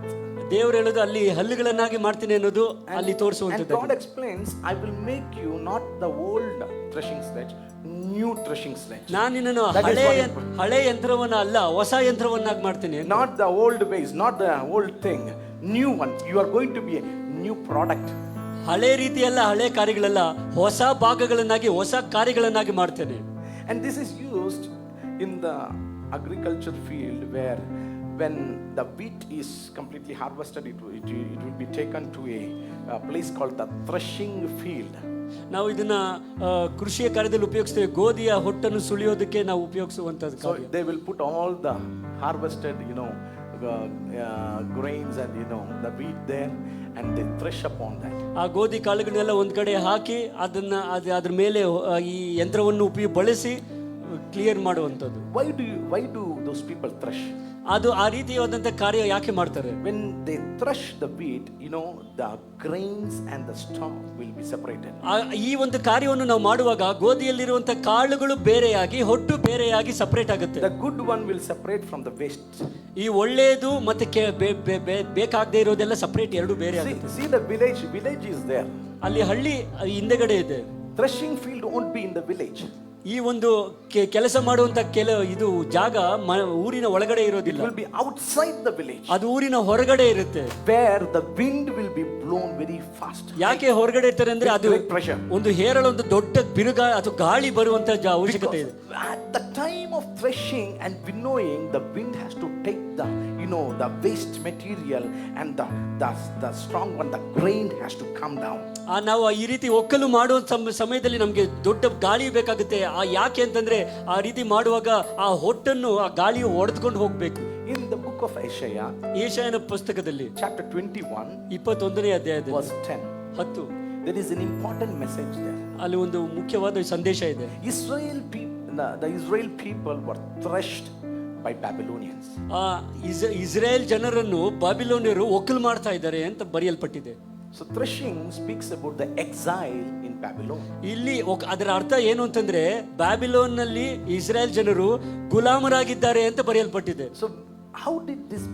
ದೇವರು ಹೇಳೋದು ಅಲ್ಲಿ ಹಲ್ಲುಗಳನ್ನಾಗಿ ಮಾಡ್ತೀನಿ ಅನ್ನೋದು ಅಲ್ಲಿ ತೋರಿಸುವಂತದ್ದು. And God explains, I will make you not the old threshing sledge, new threshing sledge. ನಾನು ನಿನ್ನನ್ನು ಹಳೆ ಯಂತ್ರವನ್ನ ಅಲ್ಲ, ಹೊಸ ಯಂತ್ರವನ್ನಾಗಿ ಮಾಡ್ತೀನಿ. Not the old ways, not the old thing, new one. You are going to be a new product. ಹಳೆ ರೀತಿ ಅಲ್ಲ, ಹಳೆ ಕಾರ್ಯಗಳಲ್ಲ, ಹೊಸ ಭಾಗಗಳನ್ನಾಗಿ ಹೊಸ ಕಾರ್ಯಗಳನ್ನಾಗಿ ಮಾಡ್ತೇನೆ. And this is used in the agriculture field where when the wheat is completely harvested, it will be taken to a place called the threshing field. ನಾವು ಇದನ್ನ ಕೃಷಿಯ ಕಾರ್ಯದಲ್ಲಿ ಉಪಯೋಗಿಸ್ತೇವೆ. ಗೋಧಿಯ ಹೊಟ್ಟನ್ನು ಸುಳಿಯೋದಕ್ಕೆ ನಾವು ಉಪಯೋಗಿಸುವಂತದ್ದು. So they will put all the harvested grains and the wheat there and they thresh upon that. ಆ ಗೋಧಿ ಕಾಳುಗಳನ್ನೆಲ್ಲ ಒಂದ್ ಕಡೆ ಹಾಕಿ ಅದ್ರ ಮೇಲೆ ಈ ಯಂತ್ರವನ್ನು ಬಳಸಿ ಕ್ಲಿಯರ್ ಮಾಡುವಂತದ್ದು. Why do those people thresh? ಅದು ಆ ರೀತಿಯಾದಂತ ಕಾರ್ಯ ಯಾಕೆ ಮಾಡ್ತಾರೆ? When they thresh the wheat, the grains and the stalk will be separated. ಈ ಒಂದು ಕಾರ್ಯವನ್ನು ನಾವು ಮಾಡುವಾಗ ಗೋಧಿಯಲ್ಲಿರುವಂತ ಕಾಳುಗಳು ಬೇರೆಯಾಗಿ ಹೊಟ್ಟು ಬೇರೆಯಾಗಿ ಸಪರೇಟ್ ಆಗುತ್ತೆ. The good one will separate from the waste. ಈ ಒಳ್ಳೆಯದು ಮತ್ತೆ ಬೇಕಾಗದೇ ಇರೋದೆಲ್ಲ ಸಪರೇಟ್, ಎರಡು ಬೇರೆ ಆಗುತ್ತೆ. See the village is there. ಅಲ್ಲಿ ಹಳ್ಳಿ ಹಿಂದೆಗಡೆ ಇದೆ. Threshing field won't be in the village. ಈ ಒಂದು ಕೆಲಸ ಮಾಡುವಂತ ಇದು ಜಾಗ ಊರಿನ ಒಳಗಡೆ ಇರೋದಿಲ್ಲ. It will be outside the village. ಅದು ಊರಿನ ಹೊರಗಡೆ ಇರುತ್ತೆ. Where the wind will be blown very fast. ಯಾಕೆ ಹೊರಗಡೆ ಇರ್ತಾರೆ ಅಂದ್ರೆ ಅದು ಒಂದು ಹೇರಳ, ಒಂದು ದೊಡ್ಡ ಬಿರುಗ ಅಥವಾ ಗಾಳಿ ಬರುವಂತ ಅವಶ್ಯಕತೆ ಇದೆ. At the time of threshing and winnowing, the wind has to take the the waste material and the strong one, the grain has to come down. ನಾವು ಈ ರೀತಿ ಒಕ್ಕಲು ಮಾಡುವ ಸಮಯದಲ್ಲಿ ನಮ್ಗೆ ದೊಡ್ಡ ಗಾಳಿ ಬೇಕಾಗುತ್ತೆ. ಯಾಕೆ ಅಂತಂದ್ರೆ ಆ ರೀತಿ ಮಾಡುವಾಗ ಆ ಹೊಟ್ಟನ್ನು ಆ ಗಾಳಿಯು ಹೊಡೆದುಕೊಂಡು ಹೋಗ್ಬೇಕು. In the book of Isaiah, ಯೆಶಾಯನ ಪುಸ್ತಕದಲ್ಲಿ chapter 21, 21ನೇ ಅಧ್ಯಾಯದಲ್ಲಿ verse 10, there is an important message there. ಅಲ್ಲಿ ಒಂದು ಮುಖ್ಯವಾದ ಸಂದೇಶ ಇದೆ. The Israel people were threshed by Babylonians. Israel ಜನರನ್ನು ಬಾಬಿಲೋನ್ಯರು ಒಕ್ಕಲು ಮಾಡ್ತಾ ಇದ್ದಾರೆ ಅಂತ ಬರೆಯಲ್ಪಟ್ಟಿದೆ. So threshing speaks about the exile in Babylon. ಇಲ್ಲಿ ಅದರ ಅರ್ಥ ಏನು ಅಂತಂದ್ರೆ ಬ್ಯಾಬಿಲೋನ್ ನಲ್ಲಿ ಇಸ್ರೇಲ್ ಜನರು ಗುಲಾಮರಾಗಿದ್ದಾರೆ ಅಂತ ಬರೆಯಲ್ಪಟ್ಟಿದೆ. So how did this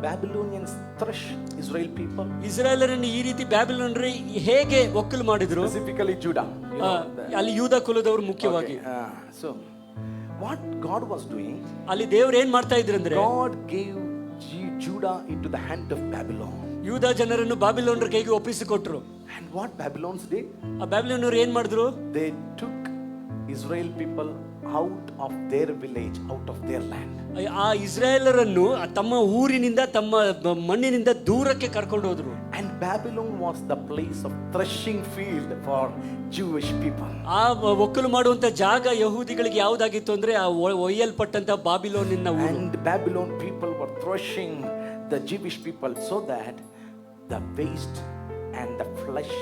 Babylonians thresh Israel people? ಇಸ್ರಾಯೇಲರನ್ನು ಈ ರೀತಿ ಬ್ಯಾಬಿಲೋನ್ಯರು ಹೇಗೆ ಒಕ್ಕಲು ಮಾಡಿದ್ರು? Specifically Judah. ಅಲ್ಲಿ ಯೂದ ಕುಲದವರು ಮುಖ್ಯವಾಗಿ. So what God was doing? ಅಲ್ಲಿ ದೇವರು ಏನ್ ಮಾಡ್ತಾ ಇದ್ರು ಅಂದ್ರೆ, God gave Judah into the hand of Babylon. ಯೂದ ಜನರನ್ನು ಬಾಬಿಲೋನ್ರ ಕೈಗೆ ಒಪ್ಪಿಸಿಕೊಟ್ರು. And what Babylons did? ಆ ಬ್ಯಾಬಿಲೋನ್ಯರು ಏನ್ ಮಾಡಿದ್ರು? They took Israel people out of their village, out of their land. ಆ ಇಸ್ರಾಯೇಲರನ್ನು ತಮ್ಮ ಊರಿನಿಂದ ತಮ್ಮ ಮಣ್ಣಿನಿಂದ ದೂರಕ್ಕೆ ಕರ್ಕೊಂಡು ಹೋದ್ರು. And Babylon was the place of threshing field for Jewish people. ಆ ಒಕ್ಕಲು ಮಾಡುವಂತ ಜಾಗ ಯಹೂದಿಗಳಿಗೆ ಯಾವುದಾಗಿತ್ತು ಅಂದ್ರೆ ಆ ಒಯ್ಯಲ್ಪಟ್ಟಂತ ಬಾಬಿಲೋನಿನ ಊರು. And Babylon people were threshing the Jewish people so that the waste and the flesh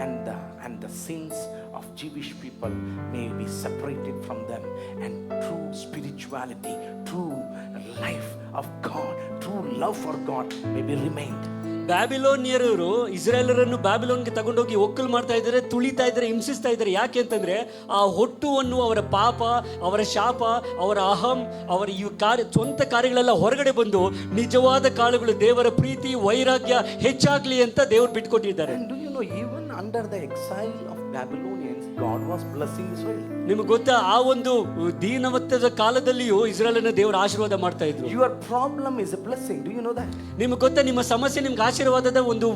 and the sins of Jewish people may be separated from them, and true spirituality, true life of God, true love for God may be remained. ಬ್ಯಾಬಿಲೋನಿಯರು ಇಸ್ರಾಯೇಲರನ್ನು ಬ್ಯಾಬಿಲೋನ್ಗೆ ತಗೊಂಡೋಗಿ ಒಕ್ಕಲು ಮಾಡ್ತಾ ಇದ್ದಾರೆ, ತುಳಿತಾ ಇದ್ದಾರೆ, ಹಿಂಸಿಸ್ತಾ ಇದ್ದಾರೆ. ಯಾಕೆ ಅಂತಂದ್ರೆ ಆ ಹೊಟ್ಟುವನ್ನು ಅವರ ಪಾಪ, ಅವರ ಶಾಪ, ಅವರ ಅಹಂ, ಅವರ ಈ ಸ್ವಂತ ಕಾರ್ಯಗಳೆಲ್ಲ ಹೊರಗಡೆ ಬಂದು ನಿಜವಾದ ಕಾಳುಗಳು, ದೇವರ ಪ್ರೀತಿ, ವೈರಾಗ್ಯ ಹೆಚ್ಚಾಗ್ಲಿ ಅಂತ ದೇವರು ಬಿಟ್ಕೊಟ್ಟಿದ್ದಾರೆ. And do you know, even under the exile of Babylonians, God was blessing Israel. ನಿಮಗೆ ಗೊತ್ತಾ, ಆ ಒಂದು ದೀನವತ್ತದ ಕಾಲದಲ್ಲಿಯೂ ಇಸ್ರಾಯೇಲನ್ನ ದೇವರು ಆಶೀರ್ವಾದ ಮಾಡ್ತಾ ಇದ್ರು. Your problem is a blessing. Do you know that? ನಿಮಗೆ ಗೊತ್ತಾ, ನಿಮ್ಮ ಸಮಸ್ಯೆ ನಿಮ್ಗೆ ಆಶೀರ್ವಾದದ ಒಂದು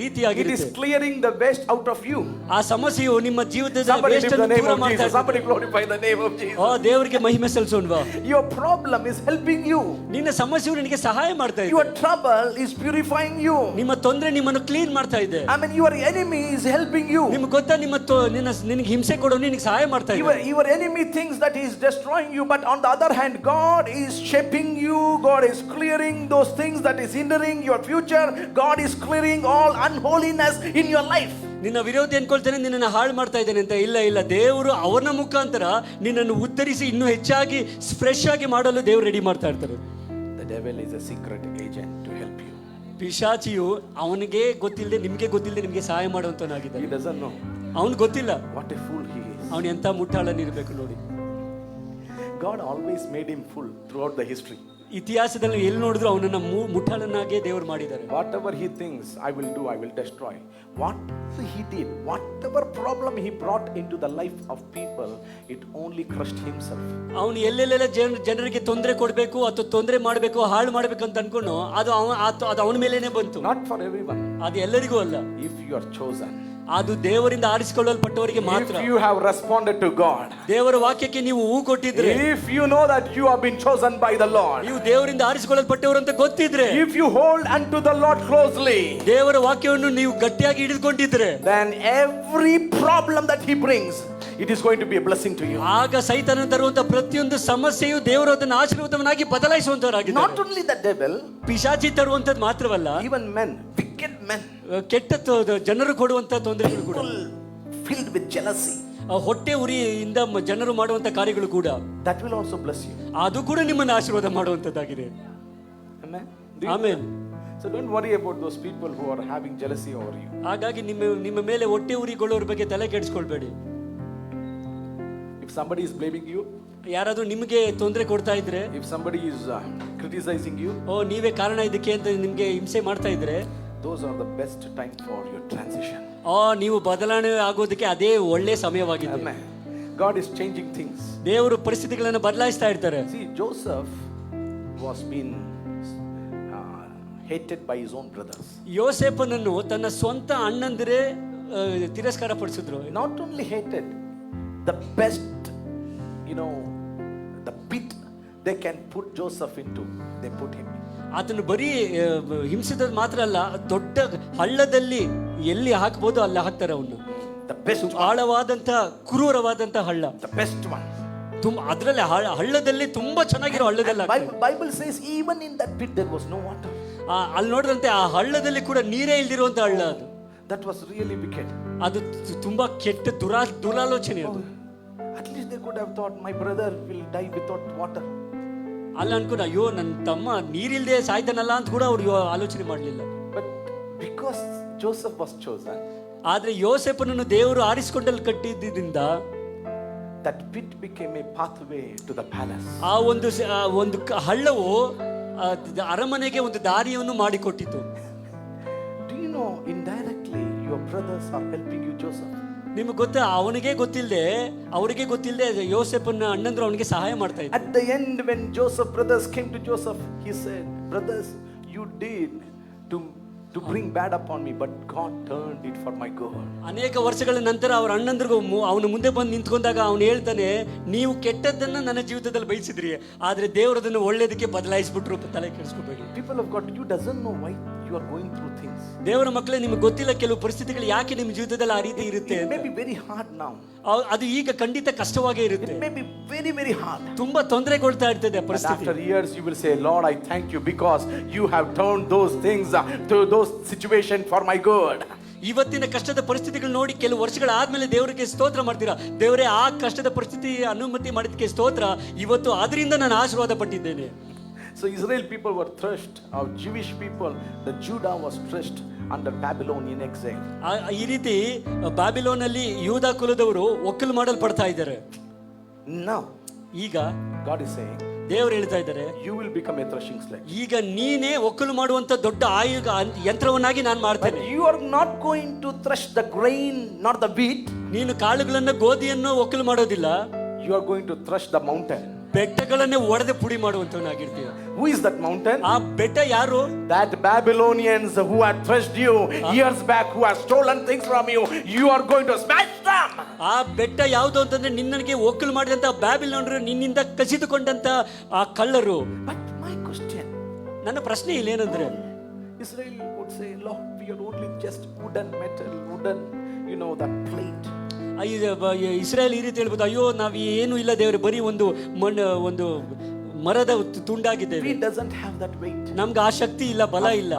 ರೀತಿಯಾಗಿದೆ. It is clearing the waste out of you. ಆ ಸಮಸ್ಯೆಯು ನಿಮ್ಮ ಜೀವಿತದ Somebody waste lift the ಅನ್ನು name ದೂರ of ಮಾಡ್ತಾ Jesus. ಇದೆ. Somebody glorify the name of Jesus. ದೇವರಿಗೆ ಮಹಿಮೆ ಸಲ್ಲಿಸೋಣವಾ. Your problem is helping you. ನಿನ್ನ ಸಮಸ್ಯೆಯು ನಿನಗೆ ಸಹಾಯ ಮಾಡ್ತಾ ಇದೆ. Your trouble is purifying you. ನಿಮ್ಮ ತೊಂದರೆ ನಿಮ್ಮನ್ನು ಕ್ಲೀನ್ ಮಾಡ್ತಾ ಇದೆ. I mean, your enemy is helping you. ನಿಮಗೆ ಗೊತ್ತಾ, ನಿನಗೆ ಹಿಂಸೆ ಕೊಡೋನು ನಿನಗೆ ಸಹಾಯ ಮಾಡ್ತಾ ಇದೆ. Your enemy thinks that he is destroying you, but on the other hand, God is shaping you. God is clearing those things that is hindering your future. God is clearing all unholiness in your life. ನಿನ್ನ ವಿರೋಧಿ ಅನ್ಕೊಳ್ತಾನೆ ನಿನ್ನನ್ನು ಹಾಳು ಮಾಡ್ತಾ ಇದ್ದಾನೆ ಅಂತ. ಇಲ್ಲ, ದೇವರು ಅವನ ಮುಖಾಂತರ ನಿನ್ನನ್ನು ಉತ್ತರಿಸಿ ಇನ್ನೂ ಹೆಚ್ಚಾಗಿ ಫ್ರೆಶ್ ಆಗಿ ಮಾಡಲು ದೇವರು ರೆಡಿ ಮಾಡ್ತಾ ಇರ್ತಾರೆ. The devil is a secret agent to help you. ಪಿಶಾಚಿಯು ಅವನಿಗೆ ಗೊತ್ತಿಲ್ಲದೆ ನಿಮಗೆ ಸಹಾಯ ಮಾಡುವಂತನಾಗಿದ್ದಾನೆ. He doesn't know. ಅವನು ಗೊತ್ತಿಲ್ಲ What a fool he is. ಅವನು ಎಂತ ಮುಟ್ಟಾಳನಿರ್ಬೇಕು ನೋಡಿ. God always made him full throughout the history. ಇತಿಹಾಸದಲ್ಲಿ ಎಲ್ಲಿ ನೋಡಿದ್ರು ಅವನನ್ನ ಮುಟ್ಟಾಳನಾಗೆ ದೇವರು ಮಾಡಿದ್ದಾರೆ. Whatever he thinks I will do, I will destroy. What he did, whatever problem he brought into the life of people, it only crushed himself. ಅವನು ಎಲ್ಲೆಲ್ಲೆಲ್ಲ ಜನರಿಗೆ ತೊಂದರೆ ಕೊಡಬೇಕು ಅಥವಾ ತೊಂದರೆ ಮಾಡಬೇಕು, ಹಾಳು ಮಾಡಬೇಕು ಅಂತ ಅನ್ಕೊಂಡು ಅದು ಅವನ ಮೇಲೇನೆ ಬಂತು. Not for everyone. ಅದು ಎಲ್ಲರಿಗೂ ಅಲ್ಲ. If you are chosen, ಅದು ದೇವರಿಂದ ಆರಿಸಿಕೊಳ್ಳಲ್ಪಟ್ಟವರಿಗೆ ಮಾತ್ರ. if you have responded to God, ದೇವರ ವಾಕ್ಯಕ್ಕೆ ನೀವು ಹೂ ಕೊಟ್ಟಿದ್ರೆ, if you know that you have been chosen by the Lord, ನೀವು ದೇವರಿಂದ ಆರಿಸಿಕೊಳ್ಳಲ್ಪಟ್ಟವರು ಅಂತ ಗೊತ್ತಿದ್ರೆ, if you hold unto the Lord closely, ದೇವರ ವಾಕ್ಯವನ್ನು ನೀವು ಗಟ್ಟಿಯಾಗಿ ಹಿಡಿದುಕೊಂಡಿದ್ರೆ, then every problem that he brings, it is going to be a blessing to you. ಆಗ ಸೈತಾನ ತರುವಂತ ಪ್ರತಿಯೊಂದು ಸಮಸ್ಯೆಯು ದೇವರು ಅದನ್ನು ಆಶೀರ್ವಾದವನ್ನಾಗಿ ಬದಲಾಯಿಸುವಂತವರಾಗಿದ್ದಾರೆ. Not only the devil, ಪಿಶಾಚಿ ತರುವಂತದ್ದು ಮಾತ್ರವಲ್ಲ, even men, wicked men, ಕೆಟ್ಟ ಜನರು ಕೊಡುವಂತ ತೊಂದರೆಗಳು ಕೂಡ, filled with jealousy, ಹೊಟ್ಟೆ ಉರಿಯಿಂದ ಜನರು ಮಾಡುವಂತ ಕಾರ್ಯಗಳು ಕೂಡ, that will also bless you. ಅದು ಕೂಡ ನಿಮ್ಮನ್ನು ಆಶೀರ್ವಾದ ಮಾಡುವಂತದ್ದಾಗಿದೆ. Amen. Amen. So don't worry about those people who are having jealousy over you. ಹಾಗಾಗಿ ನಿಮ್ಮ ಮೇಲೆ ಹೊಟ್ಟೆ ಉರಿಗೊಳ್ಳೋರ ಬಗ್ಗೆ ತಲೆ ಕೆಡಿಸ್ಕೊಳ್ಬೇಡಿ. If somebody is blaming you, ಯಾರಾದ್ರೂ ನಿಮಗೆ ತೊಂದರೆ ಕೊಡ್ತಾ ಇದ್ರೆ, if somebody is criticizing you, ನೀವೇ ಕಾರಣ ಇದಕ್ಕೆ ಅಂತ ನಿಮ್ಗೆ ಹಿಂಸೆ ಮಾಡ್ತಾ ಇದ್ರೆ, those are the best time for your transition. ನೀವು ಬದಲಾವಣೆ ಆಗೋದಕ್ಕೆ ಅದೇ ಒಳ್ಳೆ ಸಮಯವಾಗಿದೆ. Amen. God is changing things. ದೇವರು ಪರಿಸ್ಥಿತಿಗಳನ್ನು ಬದಲಾಯಿಸ್ತಾ ಇರ್ತಾರೆ. See, Joseph was being hated by his own brothers. ಯೋಸೇಫನನ್ನು ತನ್ನ ಸ್ವಂತ ಅಣ್ಣಂದಿರೇ ತಿರಸ್ಕಾರ ಪಡಿಸಿದ್ರು. Not only hated, the best, the pit they can put Joseph into, they put him. ಆತನು ಬರೀ ಹಿಂಸಿದ ಮಾತ್ರ ಅಲ್ಲ, ದೊಡ್ಡ ಹಳ್ಳದಲ್ಲಿ ಎಲ್ಲಿ ಹಾಕಬಹುದು ಅಲ್ಲಿ ಹಾಕ್ತಾರೆ ಅವನು. The best, ಆಳವಾದಂತ ಕ್ರೂರವಾದಂತ ಹಳ್ಳ, the best one. ಅದ್ರಲ್ಲಿ ಹಳ್ಳದಲ್ಲಿ ತುಂಬಾ ಚೆನ್ನಾಗಿರೋ ಹಳ್ಳದಲ್ಲಿ Bible says even in that pit there was no water. ಅಲ್ಲಿ ನೋಡಿದಂತೆ ಆ ಹಳ್ಳದಲ್ಲಿ ಕೂಡ ನೀರೇ ಇಲ್ದಿರುವಂತ ಹಳ್ಳ ಅದು. That was really wicked. ಅದು ತುಂಬಾ ಕೆಟ್ಟ ದುರಾಲೋಚನೆ ಅದು. At least they could have thought my brother will die without water. ಅಲ್ಲ ಅನ್ಕೊಂಡು ಅಯ್ಯೋ ನನ್ನ ತಮ್ಮ ನೀರಿಲ್ದೆ ಸಾಯ್ತಾನಲ್ಲ ಅಂತ ಕೂಡ ಅವ್ರು ಆಲೋಚನೆ ಮಾಡಲಿಲ್ಲ. But because Joseph was chosen, ಆದ್ರೆ ಯೋಸೇಫನನ್ನು ದೇವರು ಆರಿಸಿಕೊಂಡಲ್ಲಿ ಕಟ್ಟಿದ್ದರಿಂದ that pit became a pathway to the palace. ಆ ಒಂದು ಹಳ್ಳವು ಅರಮನೆಗೆ ಒಂದು ದಾರಿಯನ್ನು ಮಾಡಿಕೊಟ್ಟಿತು. Do you know indirectly your brothers are helping you, Joseph? ನಿಮಗೆ ಗೊತ್ತಾ, ಅವರಿಗೆ ಗೊತ್ತಿಲ್ಲದೆ ಯೋಸೇಫನ ಅಣ್ಣಂದ್ರು ಅವನಿಗೆ ಸಹಾಯ ಮಾಡ್ತಾ ಇದ್ರು. At the end, when Joseph brothers came to Joseph, he said, brothers, you did to bring bad upon me, but God turned it for my good. ಅನೇಕ ವರ್ಷಗಳ ನಂತರ ಅವರ ಅಣ್ಣಂದ್ರಿಗೂ ಅವನು ಮುಂದೆ ಬಂದು ನಿಂತ್ಕೊಂಡಾಗ ಅವನು ಹೇಳ್ತಾನೆ, ನೀವು ಕೆಟ್ಟದ್ದನ್ನ ನನ್ನ ಜೀವಿತದಲ್ಲಿ ಬಯಸಿದ್ರಿ, ಆದ್ರೆ ದೇವರು ಅದನ್ನು ಒಳ್ಳೇದಕ್ಕೆ ಬದಲಾಯಿಸ್ಬಿಟ್ರು. ತಲೆ ಕೆಡಿಸ್ಕೋಬೇಡಿ. People of God, you doesn't know why you are going through things. ದೇವರ ಮಕ್ಕಳೇ, ನಿಮಗೆ ಗೊತ್ತಿಲ್ಲ ಕೆಲವು ಪರಿಸ್ಥಿತಿಗಳು ಯಾಕೆ ನಿಮ್ಮ ಜೀವಿತದಲ್ಲಿ ಆ ರೀತಿ ಇರುತ್ತೆ. It may be very hard now. ಅದು ಈಗ ಖಂಡಿತ ಕಷ್ಟವಾಗೇ ಇರುತ್ತೆ. It may be very, very hard. ತುಂಬಾ ತೊಂದರೆಗೊಳ್ತಾ ಇರ್ತದೆ ಪರಿಸ್ಥಿತಿ. After years you will say, Lord, I thank you because you have turned those things to those situations for my good. ಇವತ್ತಿನ ಕಷ್ಟದ ಪರಿಸ್ಥಿತಿಗಳು ನೋಡಿ ಕೆಲವು ವರ್ಷಗಳಾದ್ಮೇಲೆ ದೇವರಿಗೆ ಸ್ತೋತ್ರ ಮಾಡ್ತೀರಾ, ದೇವರೇ ಆ ಕಷ್ಟದ ಪರಿಸ್ಥಿತಿ ಅನುಮತಿ ಮಾಡಿದಕ್ಕೆ ಸ್ತೋತ್ರ, ಇವತ್ತು ಅದರಿಂದ ನಾನು ಆಶೀರ್ವಾದ ಪಟ್ಟಿದ್ದೇನೆ. So Israel people were threshed, our Jewish people, the Judah was threshed under Babylonian exile. ಈ ರೀತಿ ಬ್ಯಾಬಿಲೋನಲ್ಲಿ ಯೂದ ಕುಲದವರು ಒಕ್ಕಲು ಮಾಡಲ್ಪಡ್ತಾ ಇದ್ದಾರೆ. Now ಈಗ God is saying, ದೇವರು ಹೇಳ್ತಾ ಇದ್ದಾರೆ, you will become a threshing sledge. ಈಗ ನೀನೇ ಒಕ್ಕಲು ಮಾಡುವಂತ ದೊಡ್ಡ ಆಯುಧ ಯಂತ್ರವನ್ನಾಗಿ ನಾನು But ಮಾಡ್ತೇನೆ. you are not going to thresh the grain, not the wheat. ನೀನು ಕಾಳುಗಳನ್ನ ಗೋಧಿಯನ್ನು ಒಕ್ಕಲು ಮಾಡೋದಿಲ್ಲ, You are going to thresh the mountain. ಬೆಟ್ಟಗಳನ್ನೇ ಒಡೆದು ಪುಡಿ ಮಾಡುವಂತವನಾಗಿರ್ತೀಯ. Who is that mountain? ಆ ಬೆಟ್ಟ ಯಾರು? That Babylonians who had threshed you years back, who have stolen things from you. You are going to smash them. ಆ ಬೆಟ್ಟ ಯಾವುದು ಅಂತಂದ್ರೆ ನಿನ್ನಗೆ ಒಕ್ಕಲು ಮಾಡಿದಂತ ಬ್ಯಾಬಿಲೋನ್ರು, ನಿನ್ನಿಂದ ಕಸಿದುಕೊಂಡಂತ ಆ ಕಳ್ಳರು. But my question, ನನ್ನ ಪ್ರಶ್ನೆ ಇಲ್ಲೇನಂದ್ರೆ, Israel would say, Lord, we are only just wooden metal, wooden, that plate. Israel ಈ ರೀತಿ ಹೇಳ್ಬೋದು, ಅಯ್ಯೋ ನಾವು ಏನು ಇಲ್ಲ ದೇವ್ರೆ, ಬರೀ ಒಂದು ಮರದ ತುಂಡಾಗಿದ್ದೇವೆ. If it doesn't have that weight, ನಮ್ಗೆ ಆ ಶಕ್ತಿ ಇಲ್ಲ, ಬಲ ಇಲ್ಲ.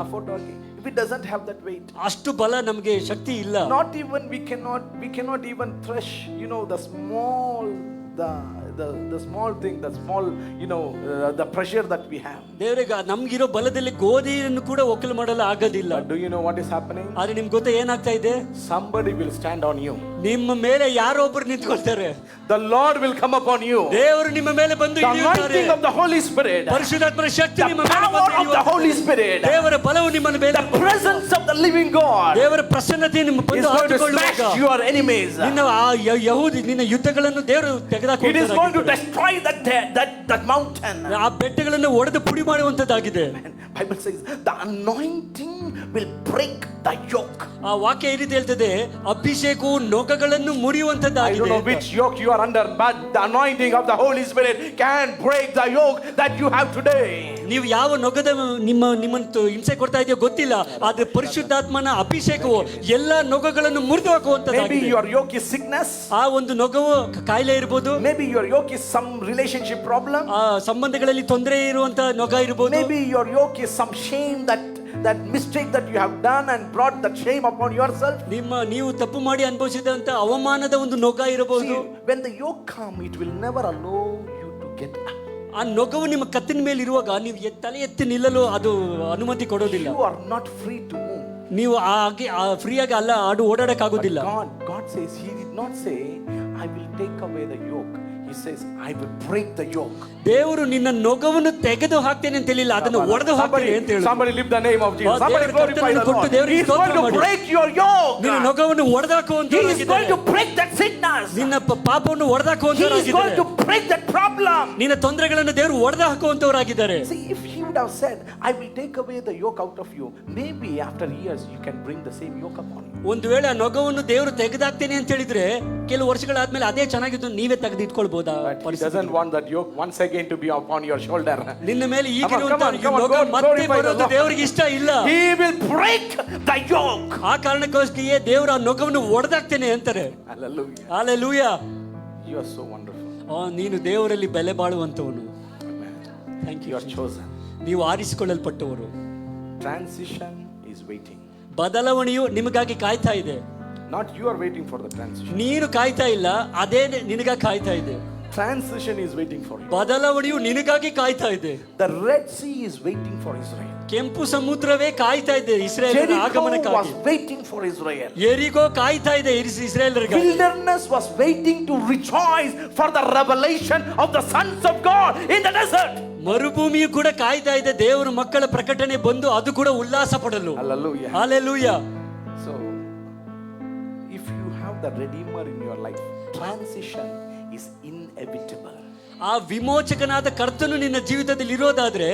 if it doesn't have that weight, ಅಷ್ಟು ಬಲ ನಮ್ಗೆ ಶಕ್ತಿ ಇಲ್ಲ. not even we cannot even thresh, the small, the small thing, the small, the pressure that we have. ದೇವರಿಗೆ ನಮ್ಗಿರೋ ಬಲದಲ್ಲಿ ಗೋಧಿಯನ್ನು ಕೂಡ ಒಕ್ಕಲು ಮಾಡಲು ಆಗೋದಿಲ್ಲ. But do you know what is happening? ಆದ್ರೆ ನಿಮ್ಗೆ ಗೊತ್ತಾ ಏನಾಗ್ತಾ ಇದೆ? Somebody will stand on you. ನಿಮ್ಮ ಮೇಲೆ ಯಾರೋ ಒಬ್ರು ನಿಂತ್ಕೊಳ್ತಾರೆ. The Lord will come upon you. ದೇವರು ನಿಮ್ಮ ಮೇಲೆ ಬಂದು The ಇಳಿಯುತ್ತಾರೆ. anointing of the Holy Spirit, ಪರಿಶುದ್ಧಾತ್ಮರ ಶಕ್ತಿ ನಿಮ್ಮ the ಮೇಲೆ power ಬಂದು of the Holy Spirit, ದೇವರ ಬಲವು ನಿಮ್ಮ ಮೇಲೆ, the presence of the living God ದೇವರ ಪ್ರಸನ್ನತೆ ನಿಮ್ಮ is ಬಂದು going to ಆತುಕೊಳ್ಳುವಾಗ smash your enemies. ನಿನ್ನ ಯಹೂದಿ ನಿನ್ನ ಯುದ್ಧಗಳನ್ನು ದೇವರು It is going to ತೆಗೆದುಹಾಕುತ್ತಾರೆ. destroy that mountain. ಆ ಬೆಟ್ಟಗಳನ್ನು ಒಡೆದು ಪುಡಿ ಮಾಡುವಂತದ್ದಾಗಿದೆ. And Bible says the anointing will break the yoke. ಆ ವಾಕ್ಯ ಈ ರೀತಿ ಹೇಳ್ತದೆ, ಅಭಿಷೇಕವು ನೊಗಗಳನ್ನು I ಮುರಿಯುವಂತದ್ದಾಗಿದೆ. don't know which yoke you are under, but the anointing of the Holy Spirit can break the yoke that you have today. ನೀವು ಯಾವ ನೊಗದ ನಿಮ್ಮನ್ನು ಹಿಂಸೆ ಕೊಡ್ತಾ ಇದೆಯೋ ಗೊತ್ತಿಲ್ಲ, ಆದ್ರೆ ಪರಿಶುದ್ಧಾತ್ಮನ ಅಭಿಷೇಕವು ಎಲ್ಲ ನೊಗಗಳನ್ನು ಮುರಿದು Maybe ಹಾಕುವಂತದ್ದಾಗಿದೆ. your yoke is sickness. ಆ ಒಂದು ನೊಗವು ಕಾಯಿಲೆ ಇರಬಹುದು, Maybe your yoke is some relationship problem. ಆ ಸಂಬಂಧಗಳಲ್ಲಿ ತೊಂದರೆ ಇರುವಂತ ನೊಗ ಇರಬಹುದು. Maybe your yoke is some shame, that mistake that you have done and brought that shame upon yourself. ನೀವು ತಪ್ಪು ಮಾಡಿ ಅನುಭವಿಸಿದಂತ ಅವಮಾನದ ಒಂದು ನೊಗ ಇರಬಹುದು. See, when the yoke come, it will never allow you to get up. ಆ ನೊಗವು ನಿಮ್ಮ ಕತ್ತಿನ ಮೇಲೆ ಇರುವಾಗ ನೀವು ತಲೆ ಎತ್ತಿ ನಿಲ್ಲಲು ಅದು ಅನುಮತಿ ಕೊಡೋದಿಲ್ಲ. You are not free to move. ನೀವು ಹಾಗೆ ಫ್ರೀಯಾಗಿ ಅಲ್ಲ ಓಡಾಡಕ್ ಆಗುದಿಲ್ಲ. God says, He did not say, I will take away the yoke. He says, I will break the yoke. ದೇವರು ನಿನ್ನ ನೊಗವನ್ನು ತೆಗೆದು ಹಾಕ್ತೇನೆ ಅಂತ ಹೇಳಿಲ್ಲ, ಅದನ್ನು ಒಡೆದು ಹಾಕ್ತೇನೆ ಅಂತ ಹೇಳಿ. Somebody lift the name of Jesus. Somebody glorify the Lord. ದೇವರಿಗೆ He is going ಸ್ತೋತ್ರ to ಮಾಡಿ. break your yoke. ನಿನ್ನ ನೊಗವನ್ನು ಒಡೆದಾಕುವಂತ He is going to break that sickness. ನಿನ್ನ ಪಾಪವನ್ನು He is ಒಡೆದಾಕುವಂತವರಾಗಿದ್ದಾರೆ. going to break that problem. ನಿನ್ನ ತೊಂದರೆಗಳನ್ನು ದೇವರು ಒಡೆದು ಹಾಕುವಂತವರಾಗಿದ್ದಾರೆ. See, if He would have said, I will take away the yoke out of you, maybe after years you can bring the same yoke upon you. ಒಂದು ವೇಳೆ ಆ ನೊಗವನ್ನು ದೇವರು ತೆಗೆದಾಕ್ತೇನೆ ಅಂತ ಹೇಳಿದ್ರೆ ಕೆಲವು ವರ್ಷಗಳಾದ್ಮೇಲೆ ಅದೇ ಚೆನ್ನಾಗಿದ್ದು ನೀವೇ ತೆಗೆದು ಇಟ್ಕೊಳ್ಬಹುದಾ? But He doesn't want that yoke once again to be upon your shoulder. ನಿನ್ನ ಮೇಲೆ Come on, ನೊಗ ಮತ್ತೆ glorify the ಬರೋದು Lord. ದೇವರಿಗೆ ಇಷ್ಟ ಇಲ್ಲ. He will break the yoke. ಆ ಕಾರಣಕ್ಕೋಸ್ಕರ ದೇವರು ಆ ನೊಗವನ್ನು ಒಡೆದಾಕ್ತೇನೆ ಅಂತಾರೆ. Hallelujah. Hallelujah. You are so wonderful. ನೀನು ದೇವರಲ್ಲಿ ಬೆಲೆ ಬಾಳುವಂತವನು. Amen. Thank You you. are chosen. ನೀವು ಆರಿಸಿಕೊಳ್ಳಲ್ಪಟ್ಟವರು. Transition is waiting. ಬದಲಾವಣೆಯು ನಿಮಗಾಗಿ ಕಾಯ್ತಾ ಇದೆ. Not you are waiting for the transition. ನೀನು ಕಾಯ್ತಾ ಇಲ್ಲ, ಅದೇ ನಿನಗಾಗಿ ಕಾಯ್ತಾ ಇದೆ. Transition is waiting for you. ಬದಲಾವಣೆಯು ನಿನಗಾಗಿ ಕಾಯ್ತಾ ಇದೆ. The Red Sea is waiting for Israel. ಕೆಂಪು ಸಮುದ್ರವೇ ಕಾಯ್ತಾ ಇದೆ ಇಸ್ರಾಯೇಲರ Jericho ಆಗಮನಕ್ಕಾಗಿ. was waiting for Israel. ಯೆರಿಕೋ ಕಾಯ್ತಾ ಇದೆ ಇಸ್ರಾಯೇಲರಿಗಾಗಿ. Wilderness was waiting to rejoice for the revelation of the sons of God in the desert. ಮರುಭೂಮಿಯು ಕೂಡ ಕಾಯ್ತಾ ಇದೆ ದೇವರ ಮಕ್ಕಳ ಪ್ರಕಟಣೆ ಬಂದು ಅದು ಕೂಡ ಉಲ್ಲಾಸ ಪಡಲು. Hallelujah. Hallelujah. So if you have the Redeemer in your life, transition is inevitable. ಆ ವಿಮೋಚಕನಾದ ಕರ್ತನು ನಿನ್ನ ಜೀವಿತದಲ್ಲಿ ಇರೋದಾದ್ರೆ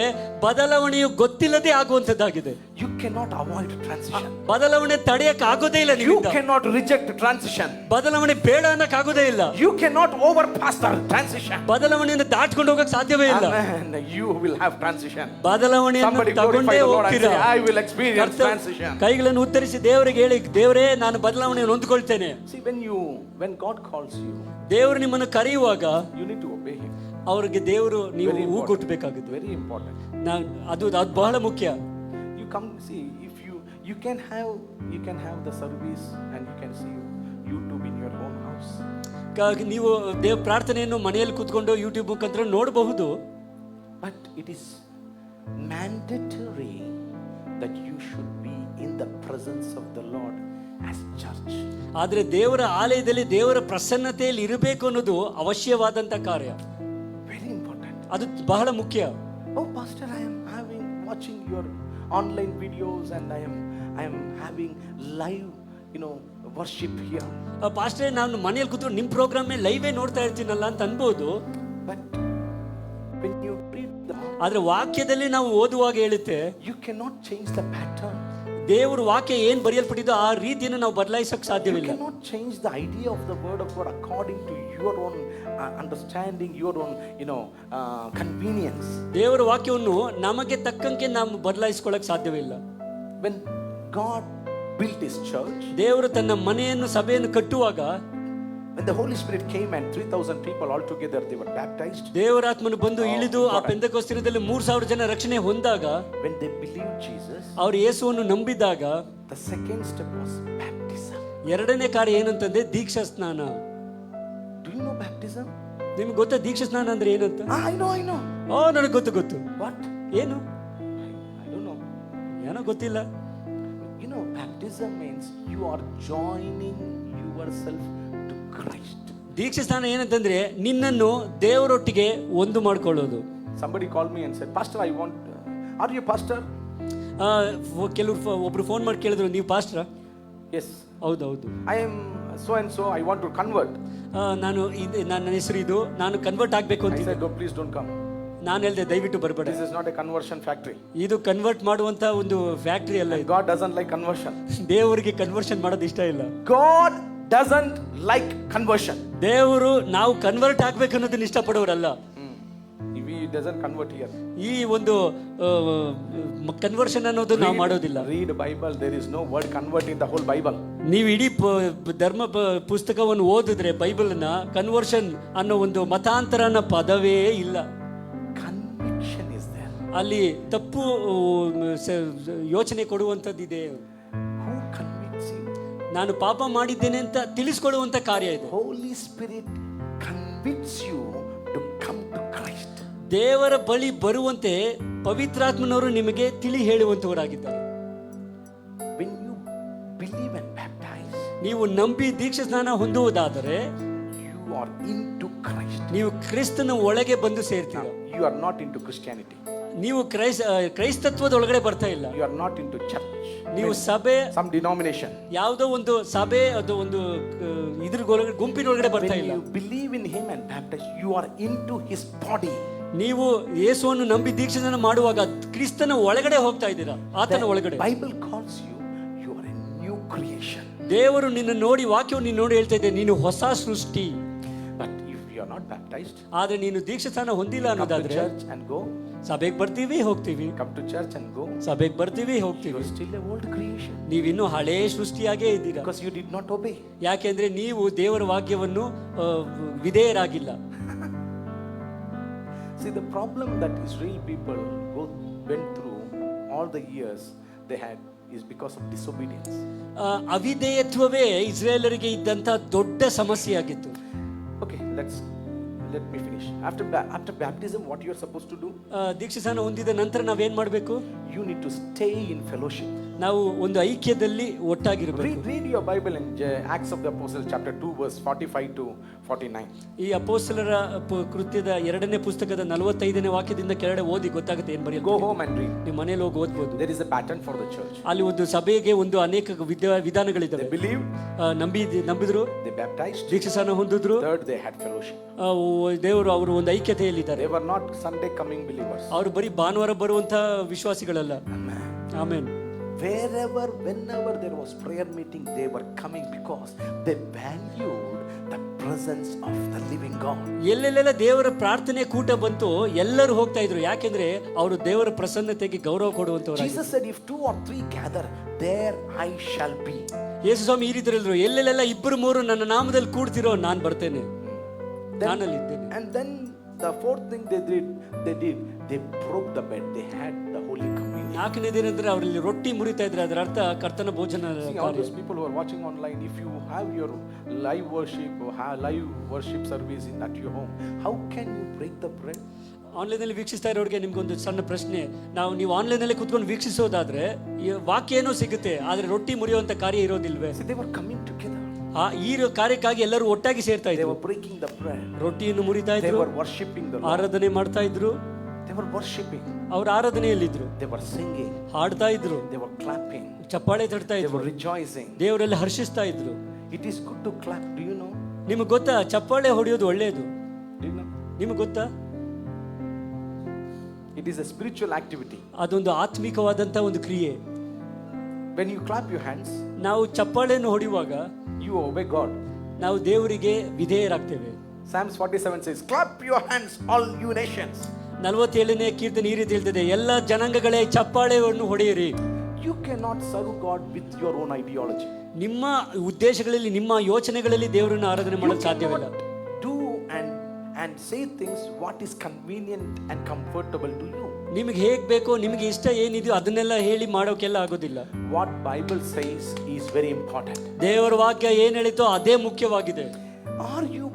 ಬದಲಾವಣೆಯು ಗೊತ್ತಿಲ್ಲದೆ ಆಗುವಂತದ್ದಾಗಿದೆ. You cannot avoid transition. ಬದಲಾವಣೆ ತಡೆಯಕ್ಕೆ ಆಗೋದೇ ಇಲ್ಲ. You cannot reject transition. ಬದಲಾವಣೆ ಬೇಡ ಅನ್ನಕ್ ಆಗೋದೇ ಇಲ್ಲ. You cannot overpass the transition. ಬದಲಾವಣೆಯನ್ನು ದಾಟ್ಕೊಂಡು ಹೋಗಕ್ ಸಾಧ್ಯವೇ ಇಲ್ಲ. Amen. You will have transition. ಬದಲಾವಣೆಯನ್ನು Somebody glorify ತಗೊಂಡೇ the Lord and ಹೋಗ್ತೀರಾ. say, I will experience transition. ಕೈಗಳನ್ನು ಉತ್ತರಿಸಿ ದೇವರಿಗೆ ಹೇಳಿ, ದೇವರೇ ನಾನು ಬದಲಾವಣೆಯನ್ನು ಹೊಂದ್ಕೊಳ್ತೇನೆ. See, when God calls you, ದೇವರು ನಿಮ್ಮನ್ನು ಕರೆಯುವಾಗ you need to obey Him. ಅವ್ರಿಗೆ ದೇವರು ನೀವು Very important. ಹೂಗೊಟ್ಟಬೇಕಾಗುತ್ತೆ. Very important. ಅದು ಬಹಳ ಮುಖ್ಯ. You come, see, if you can have the service and you can see YouTube in your own house. ನೀವು ದೇವ ಪ್ರಾರ್ಥನೆಯನ್ನು ಮನೆಯಲ್ಲಿ ಕೂತ್ಕೊಂಡು ಯೂಟ್ಯೂಬ್ ಮುಖಾಂತರ ನೋಡಬಹುದು. But it is mandatory that you should be in the presence of the Lord as church. ಆದ್ರೆ ದೇವರ ಆಲಯದಲ್ಲಿ ದೇವರ ಪ್ರಸನ್ನತೆಯಲ್ಲಿ ಇರಬೇಕು ಅನ್ನೋದು ಅವಶ್ಯವಾದಂತ ಕಾರ್ಯ. Very important. ಅದು ಬಹಳ ಮುಖ್ಯ. Oh, Pastor, I am watching your online videos and I am having live, worship here. ಪಾಸ್ಟ್ರೆ, ನಾನು ಮನೆಯಲ್ಲಿ ಕೂತ್ಕೊಂಡು ನಿಮ್ಮ ಪ್ರೋಗ್ರಾಮ್ ಲೈವೇ ನೋಡ್ತಾ ಇರ್ತೀನಲ್ಲ ಅಂತ ಅನ್ಬೋದು. But when you read ಆದ್ರೆ ವಾಕ್ಯದಲ್ಲಿ ನಾವು ಓದುವಾಗ ಹೇಳುತ್ತೆ, you cannot change the pattern. ದೇವರ ವಾಕ್ಯ ಏನ್ ಬರೆಯಲ್ಪಟ್ಟಿದ್ದು ಆ ರೀತಿಯನ್ನು ನಾವು ಬದಲಾಯಿಸಕ್ You ಸಾಧ್ಯವಿಲ್ಲ. cannot change the idea of the word of God according to your own understanding, your own, convenience. ದೇವರ ವಾಕ್ಯವನ್ನು ನಮಗೆ ತಕ್ಕಂಗೆ ನಾವು ಬದಲಾಯಿಸಿಕೊಳ್ಳಕ್ ಸಾಧ್ಯವಿಲ್ಲ. When God built His church, ದೇವರು ತನ್ನ ಮನೆಯನ್ನು ಸಭೆಯನ್ನು ಕಟ್ಟುವಾಗ, when the Holy Spirit came and 3,000 people all together they were baptized. ದೇವರಾತ್ಮನು ಬಂದು ಇಳಿದು ಆ ಪೆಂತೆಕೋಸ್ತ ದಿನದಲ್ಲಿ 3,000 ಜನ ರಕ್ಷಣೆ ಹೊಂದಾಗ, When they believed Jesus, ಅವರು ಯೇಸುವನ್ನು ನಂಬಿದಾಗ, the second step was baptism. ಎರಡನೇ ಕಾರ್ಯ ಏನಂತಂದ್ರೆ ದೀಕ್ಷಾ ಸ್ನಾನ. Do you know baptism? ನಿಮ್ಗೆ ಗೊತ್ತಾ ದೀಕ್ಷಾ ಸ್ನಾನ ಅಂದ್ರೆ ಏನಂತ? I know. ಓ, ನನಗೆ ಗೊತ್ತು. What? ಏನು? I don't know. ಏನೋ ಗೊತ್ತಿಲ್ಲ. Baptism means you are joining yourself to Christ. ದೀಕ್ಷಾ ಸ್ನಾನ ಏನಂತಂದ್ರೆ ನಿನ್ನನ್ನು ದೇವರೊಟ್ಟಿಗೆ ಒಂದು ಮಾಡ್ಕೊಳ್ಳೋದು. Somebody called me and said, Pastor, are you pastor? ಒಬ್ರು ಫೋನ್ ಮಾಡಿ ಕೇಳಿದ್ರು, ನೀವು ಪಾಸ್ಟ್ರಾ? Yes. ಹೌದು. I am so and so, I want to convert. ನನ್ನ ಹೆಸರು ಇದು, ನಾನು ಕನ್ವರ್ಟ್ ಆಗ್ಬೇಕು ಅಂತ. I said, please don't come. ನಾನು ಹೇಳ್ದೆ, ದಯವಿಟ್ಟು ಬರಬೇಡ. This is not a conversion factory. ಇದು ಕನ್ವರ್ಟ್ ಮಾಡುವಂತ ಒಂದು ಫ್ಯಾಕ್ಟರಿ ಅಲ್ಲ. God doesn't like conversion. ದೇವರಿಗೆ ಕನ್ವರ್ಷನ್ ಮಾಡೋದು ಇಷ್ಟ ಇಲ್ಲ. God doesn't like conversion. ದೇವರು ನಾವು ಕನ್ವರ್ಟ್ ಆಗ್ಬೇಕು ಅನ್ನೋದನ್ನ ಇಷ್ಟಪಡೋರಲ್ಲ. He doesn't convert here. ಈ ಒಂದು ಕನ್ವರ್ಷನ್ ಅನ್ನೋದು ನಾವು ಮಾಡೋದಿಲ್ಲ. Read Bible, there is no word convert in the whole Bible. ನೀವು ಇಡೀ ಧರ್ಮ ಪುಸ್ತಕವನ್ನು ಓದಿದ್ರೆ ಬೈಬಲ್ನ ಕನ್ವರ್ಷನ್ ಅನ್ನೋ ಒಂದು ಮತಾಂತರ ಅನ್ನೋ ಪದವೇ ಇಲ್ಲ. Conviction is there. ಅಲ್ಲಿ ತಪ್ಪು ಯೋಚನೆ ಕೊಡುವಂಥದ್ದಿದೆ. Who convicts you? ನಾನು ಪಾಪ ಮಾಡಿದ್ದೇನೆ ಅಂತ ತಿಳಿಸ್ಕೊಡುವಂತ ಕಾರ್ಯ ಇದೆ. Holy Spirit convicts you to come to Christ. ದೇವರ ಬಳಿ ಬರುವಂತೆ ಪವಿತ್ರಾತ್ಮನವರು ನಿಮಗೆ ತಿಳಿ ಹೇಳುವಂತವರಾಗಿದ್ದಾರೆ. When you believe and baptize, ನೀವು ನಂಬಿ ದೀಕ್ಷಾ ಸ್ನಾನ ಹೊಂದುವುದಾದರೆ you are into Christ. ನೀವು ಕ್ರಿಸ್ತನ ಒಳಗೆ ಬಂದು ಸೇರ್ತೀರ. You are not into Christianity. ನೀವು ಕ್ರೈಸ್ತತ್ವದ ಒಳಗಡೆ ಬರ್ತಾ ಇಲ್ಲ. You are not into church. ನೀವು ಸಭೆ, some denomination, ಯಾವುದೋ ಒಂದು ಸಭೆ, ಅದು ಒಂದು ಇದ್ರ ಗುಂಪಿನ ಒಳಗಡೆ ಬರ್ತಾ ಇಲ್ಲ. When you believe in Him and baptize, you are into His body. ನೀವು ಯೇಸುವನ್ನು ನಂಬಿ ದೀಕ್ಷಾಸ್ನಾನ ಮಾಡುವಾಗ ಕ್ರಿಸ್ತನ ಒಳಗಡೆ ಹೋಗ್ತಾ ಇದ್ದೀರಾ, ಆತನ ಒಳಗಡೆ. Bible calls you are a new creation. ದೇವರು ನಿನ್ನ ನೋಡಿ, ವಾಕ್ಯವನ್ನು ನೀನು ನೋಡಿ ಹೇಳ್ತಾ ಇದೆ, ನೀನು ಹೊಸ ಸೃಷ್ಟಿ. But if you are not baptized, ಆದ್ರೆ ನೀನು ದೀಕ್ಷಾಸ್ನಾನ ಹೊಂದಿಲ್ಲ ಅನ್ನೋದಾದ್ರೆ, church and go, ಸಭೆಗೆ ಬರ್ತೀವಿ ಹೋಗ್ತೀವಿ, come to church and go, ಸಭೆಗೆ ಬರ್ತೀವಿ you ಹೋಗ್ತೀವಿ, are still a old creation. ನೀವಿನ್ನೂ ಹಳೇ ಸೃಷ್ಟಿಯಾಗೇ ಇದ್ದೀರಾ. Because you did not obey. ಯಾಕೆಂದ್ರೆ ನೀವು ದೇವರ ವಾಕ್ಯವನ್ನು ವಿಧೇಯರಾಗಿಲ್ಲ. See, the problem that Israel people went through all the years they had is because of disobedience. ಅವಿಧೇಯತ್ವವೇ ಇಸ್ರೇಲರಿಗೆ ಇದ್ದಂತ ದೊಡ್ಡ ಸಮಸ್ಯೆಯಾಗಿತ್ತು. Okay, let me finish. After baptism, what you are supposed to do? ದೀಕ್ಷಾಸ್ನಾನ ಹೊಂದಿದ ನಂತರ ನಾವೇನ್ ಮಾಡಬೇಕು? You need to stay in fellowship. ನಾವು ಒಂದು ಐಕ್ಯದಲ್ಲಿ ಒಟ್ಟಾಗಿರಬೇಕು. Read your Bible in Acts of the Apostles chapter 2 verse 45 to 49. ಈ ಅಪೊಸ್ತಲರ ಕೃತ್ಯದ 2ನೇ ಪುಸ್ತಕದ 45ನೇ ವಾಕ್ಯದಿಂದ ಕೆಳಗಡೆ ಓದಿ ಗೊತ್ತಾಗುತ್ತೆ ಏನ್ ಬರೆಯಲ್ಲ. Go home and read. ನೀವು ಮನೆಯಲ್ಲಿ ಹೋಗಿ ಓದ್ಬೋದು. There is a pattern for the church. ಅಲ್ಲಿ ಒಂದು ಸಭೆಗೆ ಒಂದು ಅನೇಕ ವಿಧಾನಗಳಿದ್ದಾವೆ. They believed, ನಂಬಿದ್ರು, they baptized, ದೀಕ್ಷಾಸ್ನಾನ ಹೊಂದಿದ್ರು, third they had fellowship. ದೇವರು ಅವರು ಒಂದು ಐಕ್ಯತೆಯಲ್ಲಿದ್ದಾರೆ. They were not Sunday coming believers. ಅವರು ಬರೀ ಭಾನುವಾರ ಬರುವಂತ ವಿಶ್ವಾಸಿಗಳಲ್ಲ. Amen. Whenever there was prayer meeting, they were coming because they valued the presence of the living God. ಎಲ್ಲೆಲ್ಲ ದೇವರ ಪ್ರಾರ್ಥನೆ ಕೂಟ ಬಂತು, ಎಲ್ಲರೂ ಹೋಗ್ತಾ ಇದ್ರು. ಯಾಕೆಂದ್ರೆ ಅವರು ದೇವರ ಪ್ರಸನ್ನತೆಗೆ ಗೌರವ ಕೊಡುವಂತವರು. Jesus said, if 2 or 3 gather, there I shall be. ಯೇಸು ಸ್ವಾಮಿ ಈ ರೀತಿ ಹೇಳಿದ್ರು, ಎಲ್ಲೆಲ್ಲ 2-3 ನನ್ನ ನಾಮದಲ್ಲಿ ಕೂಡ್ತಿರೋ ನಾನು ಬರ್ತೇನೆ, ನಾನಲ್ಲಿ ಇದ್ದೇನೆ. And then the fourth thing they did, they broke the bread. They had the Holy Communion. 4ನೇದೇನೆಂದ್ರೆ ಅವರಲ್ಲಿ ರೊಟ್ಟಿ ಮುರಿತಾ ಇದ್ರೆ, ಅದರ ಅರ್ಥ ಕರ್ತನ ಭೋಜನ. All those people who are watching online, if you have your live worship or live worship service at your home, how can you break the bread? ಆನ್ಲೈನಲ್ಲಿ ವೀಕ್ಷಿಸ್ತಾ ಇರೋರಿಗೆ ನಿಮ್ಗೊಂದು ಸಣ್ಣ ಪ್ರಶ್ನೆ. ನೀವು ಆನ್ಲೈನಲ್ಲಿ ಕುತ್ಕೊಂಡು ವೀಕ್ಷಿಸೋದಾದ್ರೆ ವಾಕ್ಯ ಏನೋ ಸಿಗುತ್ತೆ, ಆದ್ರೆ ರೊಟ್ಟಿ ಮುರಿಯುವಂತ ಕಾರ್ಯ ಇರೋದಿಲ್ವೇ? See, they were coming together. ಈ ಕಾರ್ಯಕ್ಕಾಗಿ ಎಲ್ಲರೂ ಒಟ್ಟಾಗಿ ಸೇರ್ತಾ They ಇದ್ರು. were breaking the bread. ರೊಟ್ಟಿಯನ್ನು ಮುರಿತಾ They ಇದ್ರು, were worshiping the Lord. ಆರಾಧನೆ ಮಾಡ್ತಾ ಇದ್ರು. They were worshiping. ಅವ್ರ ಆರಾಧನೆಯಲ್ಲಿದ್ರು, They were singing. ಹಾಡ್ತಾ ಇದ್ರು, They were clapping. ಚಪ್ಪಾಳೆ ತಡ್ತಾ They ಇದ್ರು, were rejoicing. ದೇವರಲ್ಲಿ ಹರ್ಷಿಸ್ತಾ ಇದ್ರು. It is good to clap. Do you know? ನಿಮಗೆ ಗೊತ್ತಾ ಚಪ್ಪಾಳೆ ಹೊಡೆಯೋದು ಒಳ್ಳೆಯದು? Do you know? ನಿಮಗೆ ಗೊತ್ತಾ? It is a spiritual activity. ಅದೊಂದು ಆತ್ಮಿಕವಾದಂತ ಒಂದು ಕ್ರಿಯೆ. When you clap your hands, ನಾವು ಚಪ್ಪಾಳೆಯನ್ನು ಹೊಡೆಯುವಾಗ you obey God. ನಾವು ದೇವರಿಗೆ ವಿಧೇಯರಾಗ್ತೇವೆ. Psalms 47 says, clap your hands, all you nations. 47ನೇ ಕೀರ್ತನೆ ಈ ರೀತಿ ಹೇಳ್ತದೆ, ಎಲ್ಲ ಜನಾಂಗಗಳೇ ಚಪ್ಪಾಳೆಯನ್ನು ಹೊಡೆಯಿರಿ. You cannot serve God with your own ideology. ನಿಮ್ಮ ಉದ್ದೇಶಗಳಲ್ಲಿ, ನಿಮ್ಮ ಯೋಚನೆಗಳಲ್ಲಿ ದೇವರನ್ನು ಆರಾಧನೆ ಮಾಡಲು ಸಾಧ್ಯವಿಲ್ಲ. Do and say things what is convenient and comfortable to you. ನಿಮಗೆ ಹೇಗೆ ಬೇಕೋ, ನಿಮಗೆ ಇಷ್ಟ ಏನಿದೆಯೋ ಅದನ್ನೆಲ್ಲ ಹೇಳಿ ಮಾಡೋಕೆಲ್ಲ ಆಗೋದಿಲ್ಲ. What Bible says is very important. ದೇವರ ವಾಕ್ಯ ಏನು ಹೇಳಿತೋ ಅದೇ ಮುಖ್ಯವಾಗಿದೆ. Are you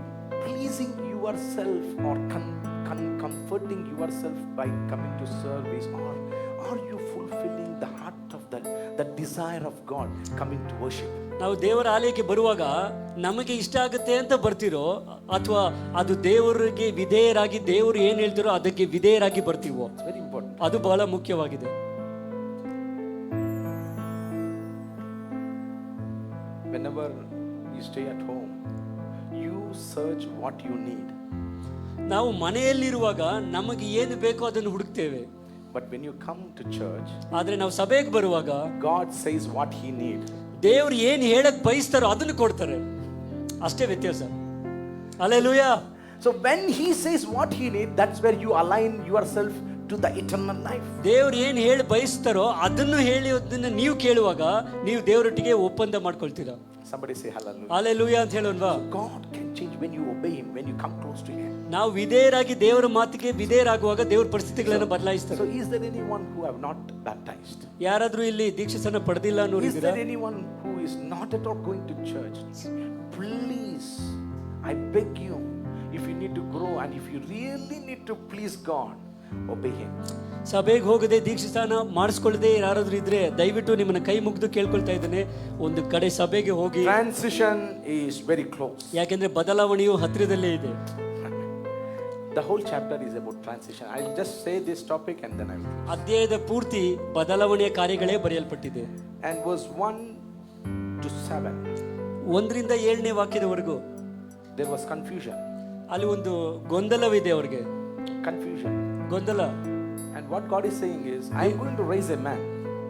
pleasing yourself or comforting yourself by coming to service, or are you fulfilling the heart of the desire of God coming to worship? ನಾವು ದೇವರ ಆಲಯಕ್ಕೆ ಬರುವಾಗ ನಮಗೆ ಇಷ್ಟ ಆಗುತ್ತೆ ಅಂತ ಬರ್ತಿರೋ, ಅಥವಾ ಅದು ದೇವರಿಗೆ ವಿಧೇಯರಾಗಿ ದೇವರು ಏನು ಹೇಳ್ತಿರೋ ಅದಕ್ಕೆ ವಿಧೇಯರಾಗಿ ಬರ್ತೀವೋ, It's very important. ಅದು ಬಹಳ ಮುಖ್ಯವಾಗಿದೆ. Whenever you stay at home, you search what you need. ನಾವು ಮನೆಯಲ್ಲಿರುವಾಗ ನಮಗೆ ಏನು ಬೇಕೋ ಅದನ್ನು ಹುಡುಕ್ತೇವೆ. But when you come to church, ಆದ್ರೆ ನಾವು ಸಭೆಗೆ ಬರುವಾಗ God says what he need. ದೇವ್ರು ಏನು ಹೇಳಕ್ ಬಯಸ್ತಾರೋ ಅದನ್ನು ಕೊಡ್ತಾರೆ. ಅಷ್ಟೇ ವ್ಯತ್ಯಾಸ. Hallelujah. So when he says what he need, that's where you align yourself to the eternal life. ದೇವ್ರು ಏನು ಹೇಳಿ ಬಯಸ್ತಾರೋ ಅದನ್ನು ಹೇಳೋದನ್ನ ನೀವು ಕೇಳುವಾಗ ನೀವು ದೇವರೊಟ್ಟಿಗೆ ಒಪ್ಪಂದ ಮಾಡ್ಕೊಳ್ತೀರಾ. Somebody say hallelujah. ಹಲ್ಲೆಲೂಯಾ ಅಂತ ಹೇಳೋಣವಾ? God can change when you obey him, when you come close to him. ನಾವು ವಿಧೇಯರಾಗಿ ದೇವರ ಮಾತಿಗೆ ವಿಧೇಯರಾಗುವಾಗ ದೇವರ ಪರಿಸ್ಥಿತಿಗಳನ್ನು So ಬದಲಾಯಿಸ್ತಾರೆ. is there anyone who have not baptized? ಯಾರಾದ್ರೂ ಇಲ್ಲಿ ದೀಕ್ಷೆಸನ್ನ ಪಡೆದಿಲ್ಲ Is ಅನ್ನೋರಿದ್ದೀರಾ? there anyone who is not at all going to church? Please, I beg you, if you need to grow and if you really need to please God, obey him. ಸಭೆಗೆ ಹೋಗದೆ ದೀಕ್ಷಾಸ್ನಾನ ಮಾಡಿಸ್ಕೊಳ್ಳದೆ ಯಾರಾದ್ರೂ ಇದ್ರೆ ದಯವಿಟ್ಟು ನಿಮ್ಮನ್ನ ಕೈ ಮುಗಿದು ಕೇಳ್ಕೊಳ್ತಾ ಇದ್ದೇನೆ, ಒಂದು ಕಡೆ ಸಭೆಗೆ ಹೋಗಿ. Transition is very close. ಯಾಕೆಂದ್ರೆ ಬದಲಾವಣೆಯು ಹತ್ತಿರದಲ್ಲೇ ಇದೆ. The whole chapter is about transition. I'll just say this topic and then I will. ಅಧ್ಯಾಯದ ಪೂರ್ತಿ ಬದಲಾವಣೆಯ ಕಾರ್ಯಗಳೇ ಬರೆಯಲ್ಪಟ್ಟಿದೆ. And verse 1 to 7. 1ರಿಂದ 7ನೇ ವಾಕ್ಯದವರೆಗೂ There was confusion. ಅಲ್ಲಿ ಒಂದು ಗೊಂದಲವಿದೆ ಅವ್ರಿಗೆ. Confusion. ಗೊಂದಲ. And what God is saying is, I am going to raise a man.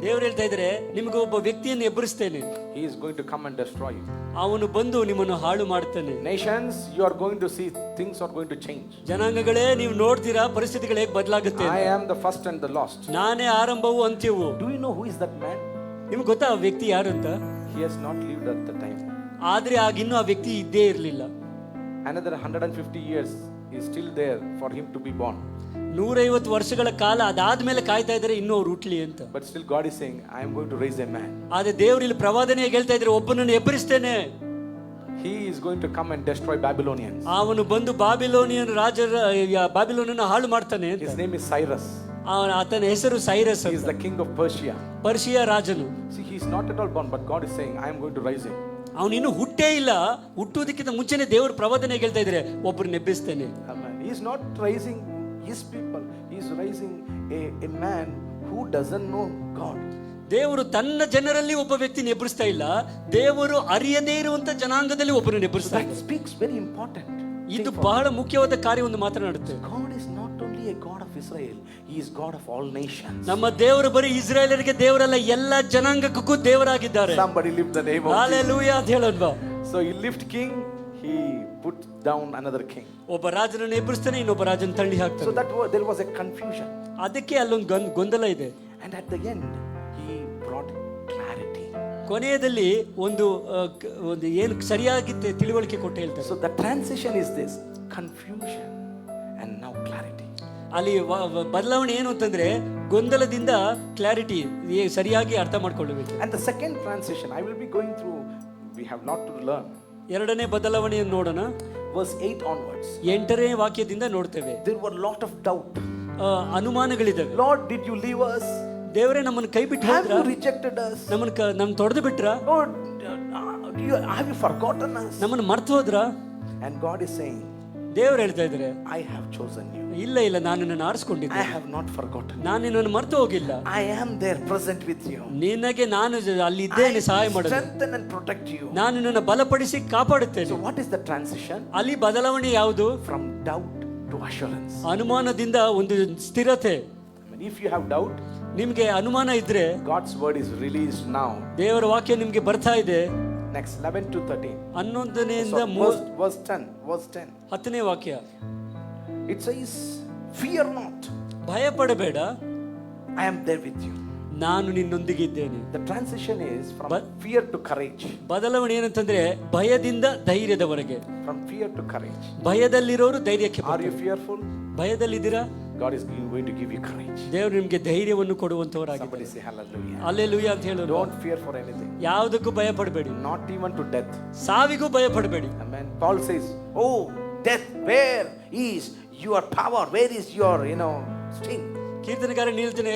ದೇವರು ಹೇಳ್ತಾ ಇದ್ರೆ, ನಿಮಗೆ ಒಬ್ಬ ವ್ಯಕ್ತಿಯನ್ನು ಎಬ್ಬರಿಸ್ತೇನೆ. He is going to come and destroy you. ಅವನು ಬಂದು ನಿಮ್ಮನ್ನು ಹಾಳು ಮಾಡ್ತಾನೆ. Nations, you are going to see things are going to change. ಜನಾಂಗಗಳೇ, ನೀವು ನೋಡ್ತೀರಾ ಪರಿಸ್ಥಿತಿಗಳು ಹೇಗೆ ಬದಲಾಗುತ್ತೆ. I am the first and the last. ನಾನೇ ಆರಂಭವು ಅಂತ್ಯವು. Do you know who is that man? ನಿಮ್ಗೆ ಗೊತ್ತಾ ಆ ವ್ಯಕ್ತಿ ಯಾರು ಅಂತ? He has not lived at the time. ಆದ್ರೆ ಆಗಿನ್ನೂ ಆ ವ್ಯಕ್ತಿ ಇದ್ದೇ ಇರಲಿಲ್ಲ. Another 150 years is still there for him to be born. 150 ವರ್ಷಗಳ ಕಾಲ ಅದಾದ್ಮೇಲೆ ಕಾಯ್ತಾ ಇದ್ದಾರೆ ಇನ್ನೂ ಅವ್ರು ಹುಟ್ಲಿ ಅಂತ. But still God is saying, I am going to raise a man. ಆದ್ರೆ ದೇವರು ಇಲ್ಲಿ ಪ್ರವಾದನೆಯಾಗಿ ಹೇಳ್ತಾ ಇದ್ರೆ, ಒಬ್ಬನನ್ನು ಎಬ್ಬರಿಸ್ತೇನೆ. He is going to come and destroy Babylonians. ಅವನು ಬಂದು ಬಾಬಿಲೋನಿಯನ್ ಬಾಬಿಲೋನನ್ನು ಹಾಳು ಮಾಡ್ತಾನೆ ಅಂತ. His name is Cyrus. ಆತನ ಹೆಸರು Cyrus. He is the king of Persia. Persia ರಾಜನು. See, he is not at all born, but God is saying, I am going to raise him. ಅವನು ಇನ್ನೂ ಹುಟ್ಟೇ ಇಲ್ಲ. ಹುಟ್ಟುವುದಕ್ಕಿಂತ ಮುಂಚೆನೆ ದೇವರು ಪ್ರವಾದನೆ ಹೇಳ್ತಾ ಇದ್ರೆ, ಒಬ್ಬರನ್ನ ಎಬ್ಬಿಸ್ತೇನೆ. Amen. He is not raising his people. He is raising a man who doesn't know God. ದೇವರು ತನ್ನ ಜನರಲ್ಲಿ ಒಬ್ಬ ವ್ಯಕ್ತಿನ ಎಬ್ಬರಿಸ್ತಾ ಇಲ್ಲ, ದೇವರು ಅರಿಯದೇ ಇರುವಂತ ಜನಾಂಗದಲ್ಲಿ ಒಬ್ಬರನ್ನು ಎಬ್ಬರಿಸ್ತಾ That ಇದ್ದಾರೆ. speaks very important. ಇದು ಬಹಳ ಮುಖ್ಯವಾದ ಕಾರ್ಯವನ್ನು ಮಾತನಾಡುತ್ತೆ. God is not only a God of Israel, he is God of all nations. ನಮ್ಮ ದೇವರು ಬರೀ ಇಸ್ರಾಯೇಲರಿಗೆ ದೇವರಲ್ಲ, ಎಲ್ಲ ಜನಾಂಗಕ್ಕೂ ದೇವರಾಗಿದ್ದಾರೆ. Somebody lift the name of Jesus. Hallelujah ಅಂತ ಹೇಳೋಣ. So he lift king, he put down another king. ಒಬ್ಬ ರಾಜನನ್ನು ಎಬ್ಬರಿಸ್ತಾನೆ, ಇನ್ನೊಬ್ಬ ರಾಜನ ತಳ್ಳಿ So ಹಾಕ್ತಾನೆ. that there was a confusion. ಅದಕ್ಕೆ ಅಲ್ಲೊಂದು ಗೊಂದಲ ಇದೆ. And at the end he brought clarity. ಕೊನೆಯದಲ್ಲಿ ಒಂದು ಏನು ಸರಿಯಾಗಿ ತಿಳುವಳಿಕೆ ಕೊಟ್ಟು ಹೇಳ್ತಾರೆ. So the transition is this: confusion and now clarity. ಅಲ್ಲಿ ಬದಲಾವಣೆ ಏನು ಅಂತಂದ್ರೆ, ಗೊಂದಲದಿಂದ ಕ್ಲಾರಿಟಿ, ಸರಿಯಾಗಿ ಅರ್ಥ ಮಾಡ್ಕೊಳ್ಳಬೇಕು. And the second transition I will be going through, we have lot to learn. ಎರಡನೇ ಬದಲಾವಣೆಯನ್ನು ನೋಡೋಣ. Verse 8 onwards. 8ನೇ ವಾಕ್ಯದಿಂದ ನೋಡ್ತೇವೆ. There were lot of doubt. ಅನುಮಾನಗಳಿದ್ದಾವೆ. Lord, did you leave us? ದೇವರೇ ನಮ್ಮನ್ನು ಕೈ ಬಿಟ್ಟು Have ಹೋದ್ರಾ? you rejected us? ನಮ್ಮನ್ನು ತೊಡೆದು ಬಿಟ್ರಾ? Oh, have you forgotten us? ನಮ್ಮನ್ನು ಮರ್ತು ಹೋದ್ರ? And God is saying, ದೇವರು ಹೇಳ್ತಾ ಇದ್ದಾರೆ, I have chosen you. ಇಲ್ಲ ನಾನು ನಿನ್ನನ್ನು I ಆರಿಸಿಕೊಂಡಿದ್ದೆ, have not forgotten. ನಾನು ನಿನ್ನನ್ನು ಮರ್ತು ಹೋಗಿಲ್ಲ, I am there present with you. ನಿನಗೆ ನಾನು ಅಲ್ಲಿ ಇದ್ದೇನೆ, ಸಹಾಯ I ಮಾಡಲು, strengthen and protect you. ನಾನು ನಿನ್ನನ್ನು ಬಲಪಡಿಸಿ ಕಾಪಾಡುತ್ತೇನೆ. So what is the transition? ಅಲ್ಲಿ ಬದಲಾವಣೆ ಯಾವುದು? From doubt to assurance. ಅನುಮಾನದಿಂದ ಒಂದು ಸ್ಥಿರತೆ. I mean, if you have doubt, ನಿಮ್ಗೆ ಅನುಮಾನ ಇದ್ರೆ God's word is released now. ದೇವರ ವಾಕ್ಯ ನಿಮ್ಗೆ ಬರ್ತಾ ಇದೆ. Next 11 to 13. 11ನೇಂದ verse 10. 10ನೇ ವಾಕ್ಯ. It says, fear not. ಭಯ ಪಡಬೇಡ, I am there with you. ನಾನು ನಿನ್ನೊಂದಿಗಿದ್ದೇನೆ. The transition is from fear to courage. ಬದಲಾವಣೆ ಏನಂತಂದ್ರೆ ಭಯದಿಂದ ಧೈರ್ಯದವರೆಗೆ. From fear to courage. ಭಯದಲ್ಲಿರೋರು ಧೈರ್ಯಕ್ಕೆ Are you fearful? ಭಯದಲ್ಲಿದ್ದೀರಾ? God is going to give you courage. ದೇವರು ನಿಮಗೆ ಧೈರ್ಯವನ್ನು ಕೊಡುವಂತವರಾಗಿದ್ದಾರೆ. Somebody say hallelujah. ಹalleluya ಅಂತ ಹೇಳೋಣ. Don't fear for anything. ಯಾವುದಕ್ಕೂ ಭಯ ಪಡಬೇಡಿ, Not even to death. ಸಾವಿಗೂ ಭಯ ಪಡಬೇಡಿ. Amen. Paul says, oh death, where is your power? Where is your sting? ಕೀರ್ತನೆಗಾರ ಹೇಳ್ತಾನೆ,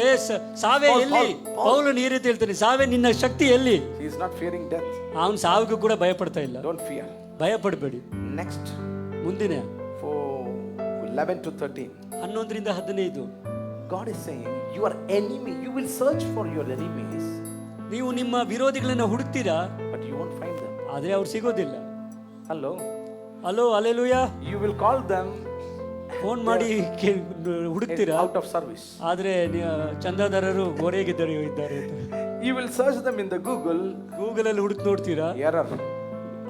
ಸಾವೇ ಎಲ್ಲಿ? ಪೌಲನು ಈ ರೀತಿ ಹೇಳ್ತಾನೆ, ಸಾವೇ ನಿನ್ನ ಶಕ್ತಿ ಎಲ್ಲಿ? He is not fearing death. ಅವನು ಸಾವಿಗೂ ಕೂಡ ಭಯ ಪಡ್ತಾ ಇಲ್ಲ. Don't fear. ಭಯ ಪಡಬೇಡಿ. Next, ಮುಂದಿನ 11 to 13. 11ರಿಂದ 15. God is saying, your enemy, you will search for your enemies, ನೀವು ನಿಮ್ಮ ವಿರೋಧಿಗಳನ್ನ ಹುಡುಕ್ತೀರಾ, but you won't find them. ಆದ್ರೆ ಅವ್ರು ಸಿಗೋದಿಲ್ಲ. Hello. Hallelujah. You will call them phone ಮಾಡಿ ಹುಡುಕ್ತೀರಾ, out of service. ಆದ್ರೆ ಚಂದಾದಾರರು ಹೊರಗಿದ್ದಾರೆ ಇದ್ದಾರೆ. You will search them in the Google ಅಲ್ಲಿ ಹುಡುಕ್ ನೋಡ್ತೀರಾ, error.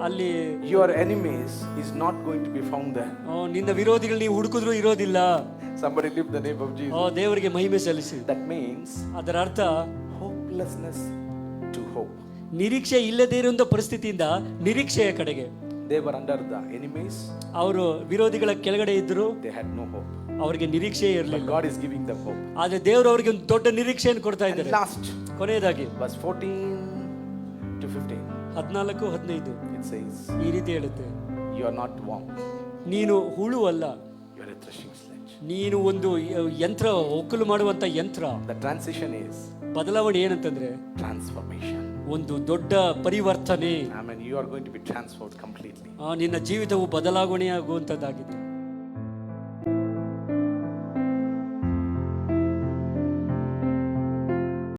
ಅಲ್ಲಿ Your enemies is not going to be found there. ನಿನ್ನ ವಿರೋಧಿಗಳು ನೀವು ಹುಡುಕಿದ್ರು ಇರೋದಿಲ್ಲ. Somebody lift the name of Jesus. ದೇವರಿಗೆ ಮಹಿಮೆ ಸಲ್ಲಿಸಿ. That means ಅದರ ಅರ್ಥ hopelessness to hope. ನಿರೀಕ್ಷೆ ಇಲ್ಲದೇ ಇರುವಂತ ಪರಿಸ್ಥಿತಿಯಿಂದ ನಿರೀಕ್ಷೆಯ ಕಡೆಗೆ. They were under the enemies. ಅವರು ವಿರೋಧಿಗಳ ಕೆಳಗಡೆ ಇದ್ರು, They had no hope. ಅವರಿಗೆ ನಿರೀಕ್ಷೆ But ಇರಲಿಲ್ಲ. God is giving them hope. ಆದ್ರೆ ದೇವರು ಅವರಿಗೆ ಒಂದು ದೊಡ್ಡ ನಿರೀಕ್ಷೆಯನ್ನು ಕೊಡ್ತಾ And ಇದ್ದಾರೆ. last, ಕೊನೆಯದಾಗಿ verse 14 to 15. 14-15 It says, ಈ ರೀತಿ ಹೇಳುತ್ತೆ, you are not worm. ನೀನು ಹುಳು ಅಲ್ಲ, You are a threshing sledge. ನೀನು ಒಂದು ಯಂತ್ರ, ಒಕ್ಕಲು ಮಾಡುವಂತ ಯಂತ್ರ. The transition is ಬದಲಾವಣೆ ಏನಂತಂದ್ರೆ transformation. ಒಂದು ದೊಡ್ಡ ಪರಿವರ್ತನೆ. I mean, you are going to be transformed completely. ನಿನ್ನ ಜೀವಿತವು ಬದಲಾವಣೆಯಾಗುವಂತದ್ದಾಗಿದೆ.